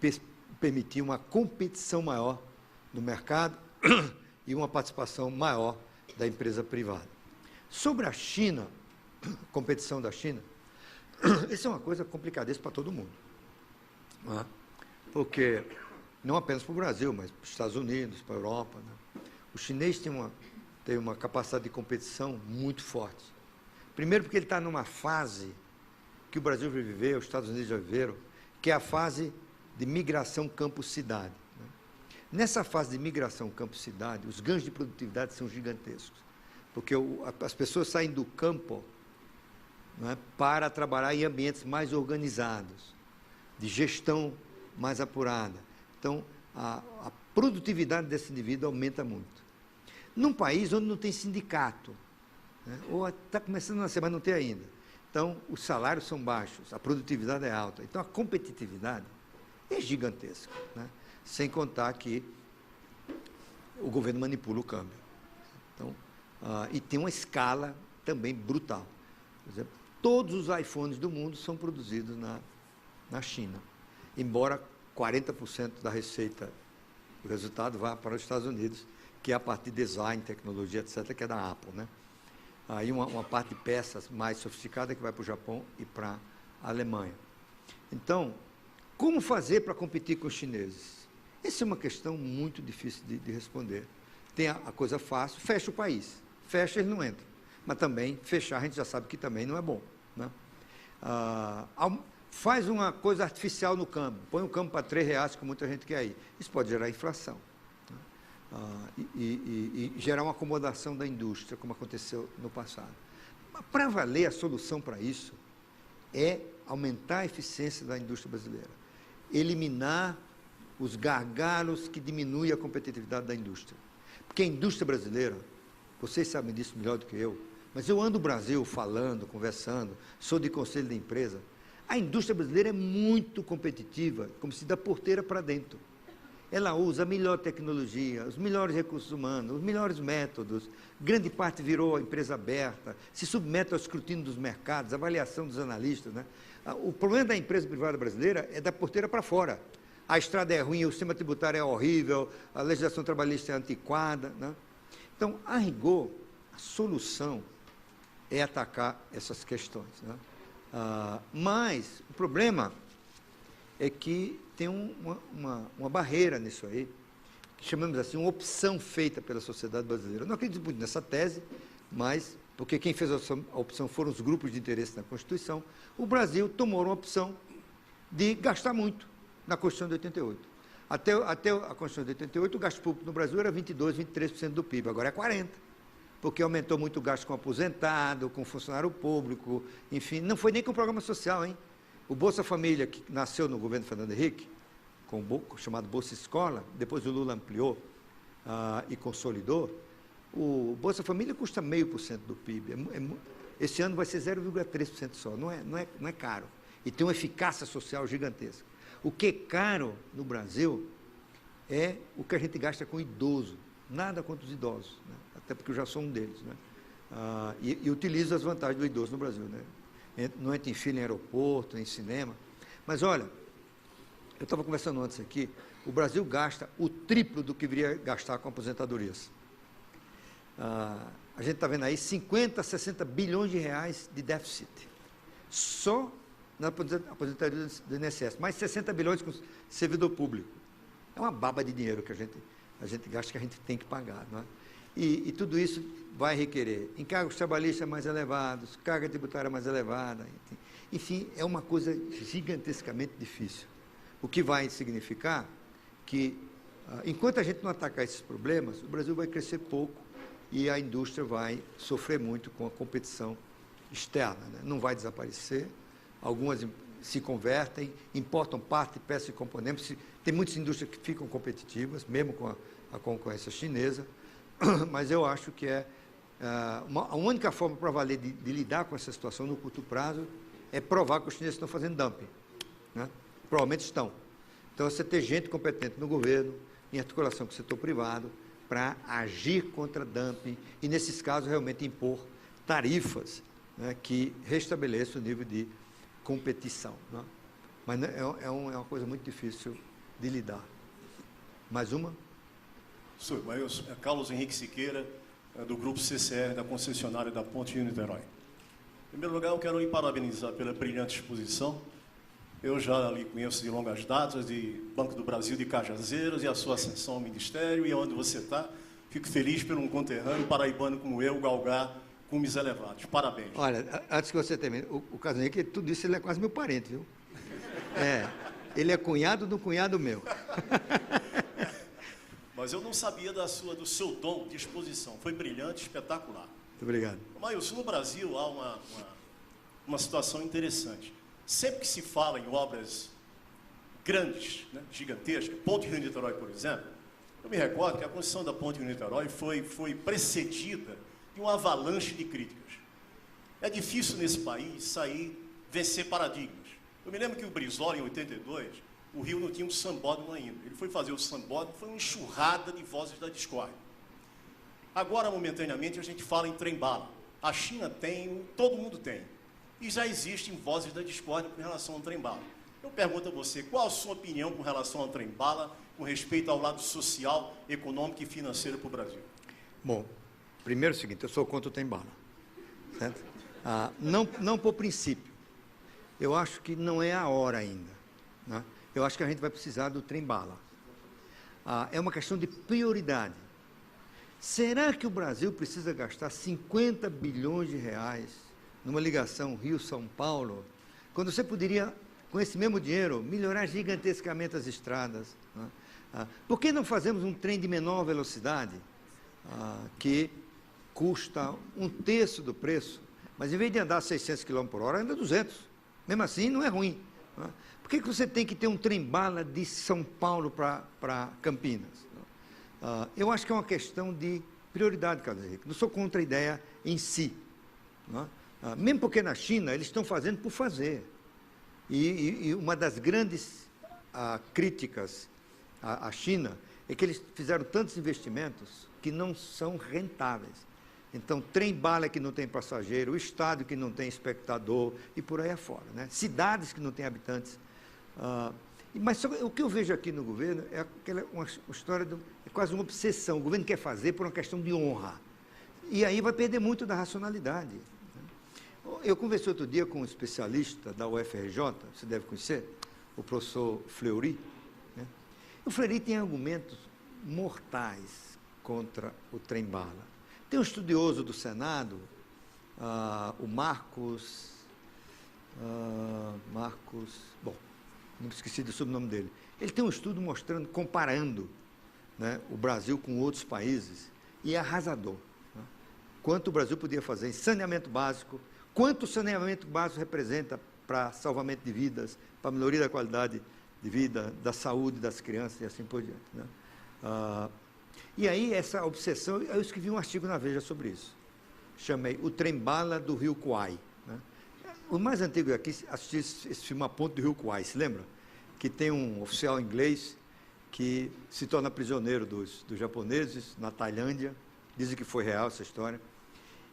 permitia uma competição maior no mercado e uma participação maior da empresa privada. Sobre a China, competição da China, isso é uma coisa complicadíssima para todo mundo, né? Porque não apenas para o Brasil, mas para os Estados Unidos, para a Europa, né? O chinês tem uma capacidade de competição muito forte. Primeiro porque ele está numa fase que o Brasil já viveu, os Estados Unidos já viveram, que é a fase de migração campo-cidade. Nessa fase de migração campo-cidade, os ganhos de produtividade são gigantescos, porque as pessoas saem do campo, né, para trabalhar em ambientes mais organizados, de gestão mais apurada. Então, a produtividade desse indivíduo aumenta muito. Num país onde não tem sindicato, né, ou está começando a ser, mas não tem ainda. Então, os salários são baixos, a produtividade é alta. Então, a competitividade é gigantesca, né? Sem contar que o governo manipula o câmbio. Então, e tem uma escala também brutal. Por exemplo, todos os iPhones do mundo são produzidos na China, embora 40% da receita, o resultado vá para os Estados Unidos, que é a parte de design, tecnologia, etc., que é da Apple, né? Aí uma parte de peças mais sofisticada que vai para o Japão e para a Alemanha. Então, como fazer para competir com os chineses? Essa é uma questão muito difícil de responder. Tem a coisa fácil, fecha o país. Fecha, eles não entram. Mas também, fechar, a gente já sabe que também não é bom, né? Faz uma coisa artificial no câmbio, põe o câmbio para R$3, que muita gente quer ir. Isso pode gerar inflação, né? E gerar uma acomodação da indústria, como aconteceu no passado. Mas, para valer, a solução para isso é aumentar a eficiência da indústria brasileira, eliminar os gargalos que diminuem a competitividade da indústria. Porque a indústria brasileira, vocês sabem disso melhor do que eu, mas eu ando o Brasil falando, conversando, sou de conselho de empresa, a indústria brasileira é muito competitiva, como se da porteira para dentro. Ela usa a melhor tecnologia, os melhores recursos humanos, os melhores métodos, grande parte virou empresa aberta, se submete ao escrutínio dos mercados, avaliação dos analistas, né? O problema da empresa privada brasileira é da porteira para fora. A estrada é ruim, o sistema tributário é horrível, a legislação trabalhista é antiquada, né? Então, a rigor, a solução é atacar essas questões, né? Mas o problema é que tem uma barreira nisso aí, que chamamos assim, uma opção feita pela sociedade brasileira. Eu não acredito muito nessa tese, mas, porque quem fez a opção foram os grupos de interesse na Constituição, o Brasil tomou uma opção de gastar muito. na Constituição de 88. Até a Constituição de 88, o gasto público no Brasil era 22%, 23% do PIB, agora é 40%, porque aumentou muito o gasto com aposentado, com funcionário público, enfim, não foi nem com o programa social, hein? O Bolsa Família, que nasceu no governo Fernando Henrique, chamado Bolsa Escola, depois o Lula ampliou e consolidou, o Bolsa Família custa 0,5% do PIB. Esse ano vai ser 0,3% só, não é caro. E tem uma eficácia social gigantesca. O que é caro no Brasil é o que a gente gasta com idoso. Nada contra os idosos, né? Até porque eu já sou um deles. Né? E utilizo as vantagens do idoso no Brasil. Né? Não entra em fila em aeroporto, em cinema. Mas, olha, eu estava conversando antes aqui, o Brasil gasta o triplo do que viria gastar com aposentadorias. A gente está vendo aí 50, 60 bilhões de reais de déficit. Só na aposentadoria do INSS, mais 60 bilhões com o servidor público. É uma baba de dinheiro que a gente gasta, que a gente tem que pagar. Não é? E tudo isso vai requerer encargos trabalhistas mais elevados, carga tributária mais elevada. Enfim, é uma coisa gigantescamente difícil. O que vai significar que, enquanto a gente não atacar esses problemas, o Brasil vai crescer pouco e a indústria vai sofrer muito com a competição externa. Né? Não vai desaparecer, algumas se convertem, importam parte, peças e componentes. Tem muitas indústrias que ficam competitivas, mesmo com a concorrência chinesa, mas eu acho que a única forma para valer de lidar com essa situação no curto prazo é provar que os chineses estão fazendo dumping. Né? Provavelmente estão. Então, você ter gente competente no governo, em articulação com o setor privado, para agir contra dumping e, nesses casos, realmente impor tarifas, né, que restabeleçam o nível de competição. Né? Mas é uma coisa muito difícil de lidar. Mais uma? Senhor, é Carlos Henrique Siqueira, do Grupo CCR, da concessionária da Ponte Rio-Niterói. Em primeiro lugar, eu quero lhe parabenizar pela brilhante exposição. Eu já lhe conheço de longas datas, de Banco do Brasil de Cajazeiras e a sua ascensão ao Ministério, e onde você está. Fico feliz por um conterrâneo paraibano como eu galgar cumes elevados. Parabéns. Olha, antes que você termine, o Carlos Henrique, tudo isso ele é quase meu parente, viu? Ele é cunhado do cunhado meu. Mas eu não sabia do seu dom de exposição. Foi brilhante, espetacular. Muito obrigado. Maílson, no Brasil há uma situação interessante. Sempre que se fala em obras grandes, né, gigantescas, Ponte Rio-Niterói, por exemplo, eu me recordo que a construção da Ponte Rio-Niterói foi precedida de uma avalanche de críticas. É difícil nesse país vencer paradigmas. Eu me lembro que o Brizola, em 82, o Rio não tinha um sambódromo ainda. Ele foi fazer o sambódromo, foi uma enxurrada de vozes da discórdia. Agora, momentaneamente, a gente fala em trem-bala. A China tem, todo mundo tem. E já existem vozes da discórdia com relação ao trem-bala. Eu pergunto a você, qual a sua opinião com relação ao trem-bala, com respeito ao lado social, econômico e financeiro para o Brasil? Bom, primeiro é o seguinte, eu sou contra o trem-bala. Certo? Não por princípio. Eu acho que não é a hora ainda. Né? Eu acho que a gente vai precisar do trem-bala. É uma questão de prioridade. Será que o Brasil precisa gastar 50 bilhões de reais numa ligação Rio-São Paulo, quando você poderia, com esse mesmo dinheiro, melhorar gigantescamente as estradas? Né? Por que não fazemos um trem de menor velocidade, que custa um terço do preço, mas em vez de andar 600 km por hora, anda 200. Mesmo assim, não é ruim. Né? Por que você tem que ter um trem-bala de São Paulo para Campinas? Eu acho que é uma questão de prioridade, Carlos Henrique. Não sou contra a ideia em si. Né? Mesmo porque na China eles estão fazendo por fazer. E uma das grandes críticas à China é que eles fizeram tantos investimentos que não são rentáveis. Então, trem-bala que não tem passageiro, estádio que não tem espectador e por aí afora. Né? Cidades que não têm habitantes. Mas o que eu vejo aqui no governo é uma história, é quase uma obsessão. O governo quer fazer por uma questão de honra. E aí vai perder muito da racionalidade. Eu conversei outro dia com um especialista da UFRJ, você deve conhecer, o professor Fleury. Né? O Fleury tem argumentos mortais contra o trem-bala. Tem um estudioso do Senado, o Marcos, bom, não esqueci do sobrenome dele. Ele tem um estudo mostrando, comparando, né, o Brasil com outros países, e é arrasador. Né? Quanto o Brasil podia fazer em saneamento básico, quanto o saneamento básico representa para salvamento de vidas, para melhoria da qualidade de vida, da saúde das crianças e assim por diante. Né? E aí, essa obsessão, eu escrevi um artigo na Veja sobre isso. Chamei O Trem-Bala do Rio Kwai. Né? O mais antigo aqui, assisti esse filme A Ponte do Rio Kwai, se lembra? Que tem um oficial inglês que se torna prisioneiro dos japoneses na Tailândia. Dizem que foi real essa história.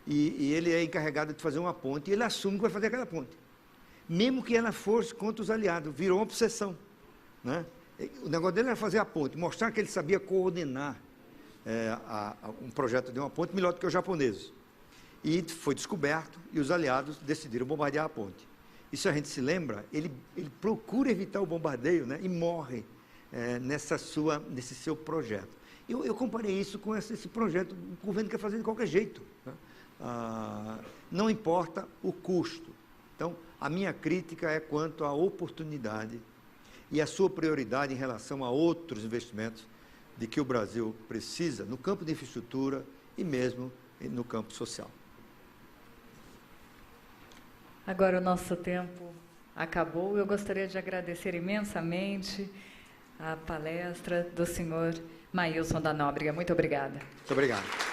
E ele é encarregado de fazer uma ponte, e ele assume que vai fazer aquela ponte. Mesmo que ela fosse contra os aliados, virou uma obsessão. Né? O negócio dele era fazer a ponte, mostrar que ele sabia coordenar um projeto de uma ponte melhor do que os japoneses. E foi descoberto, e os aliados decidiram bombardear a ponte. E se a gente se lembra, ele procura evitar o bombardeio, né, e morre nesse seu projeto. Eu comparei isso com esse projeto, o governo quer fazer de qualquer jeito. Né? Não importa o custo. Então, a minha crítica é quanto à oportunidade e a sua prioridade em relação a outros investimentos de que o Brasil precisa no campo de infraestrutura e mesmo no campo social. Agora o nosso tempo acabou. Eu gostaria de agradecer imensamente a palestra do senhor Maílson da Nóbrega. Muito obrigada. Muito obrigado.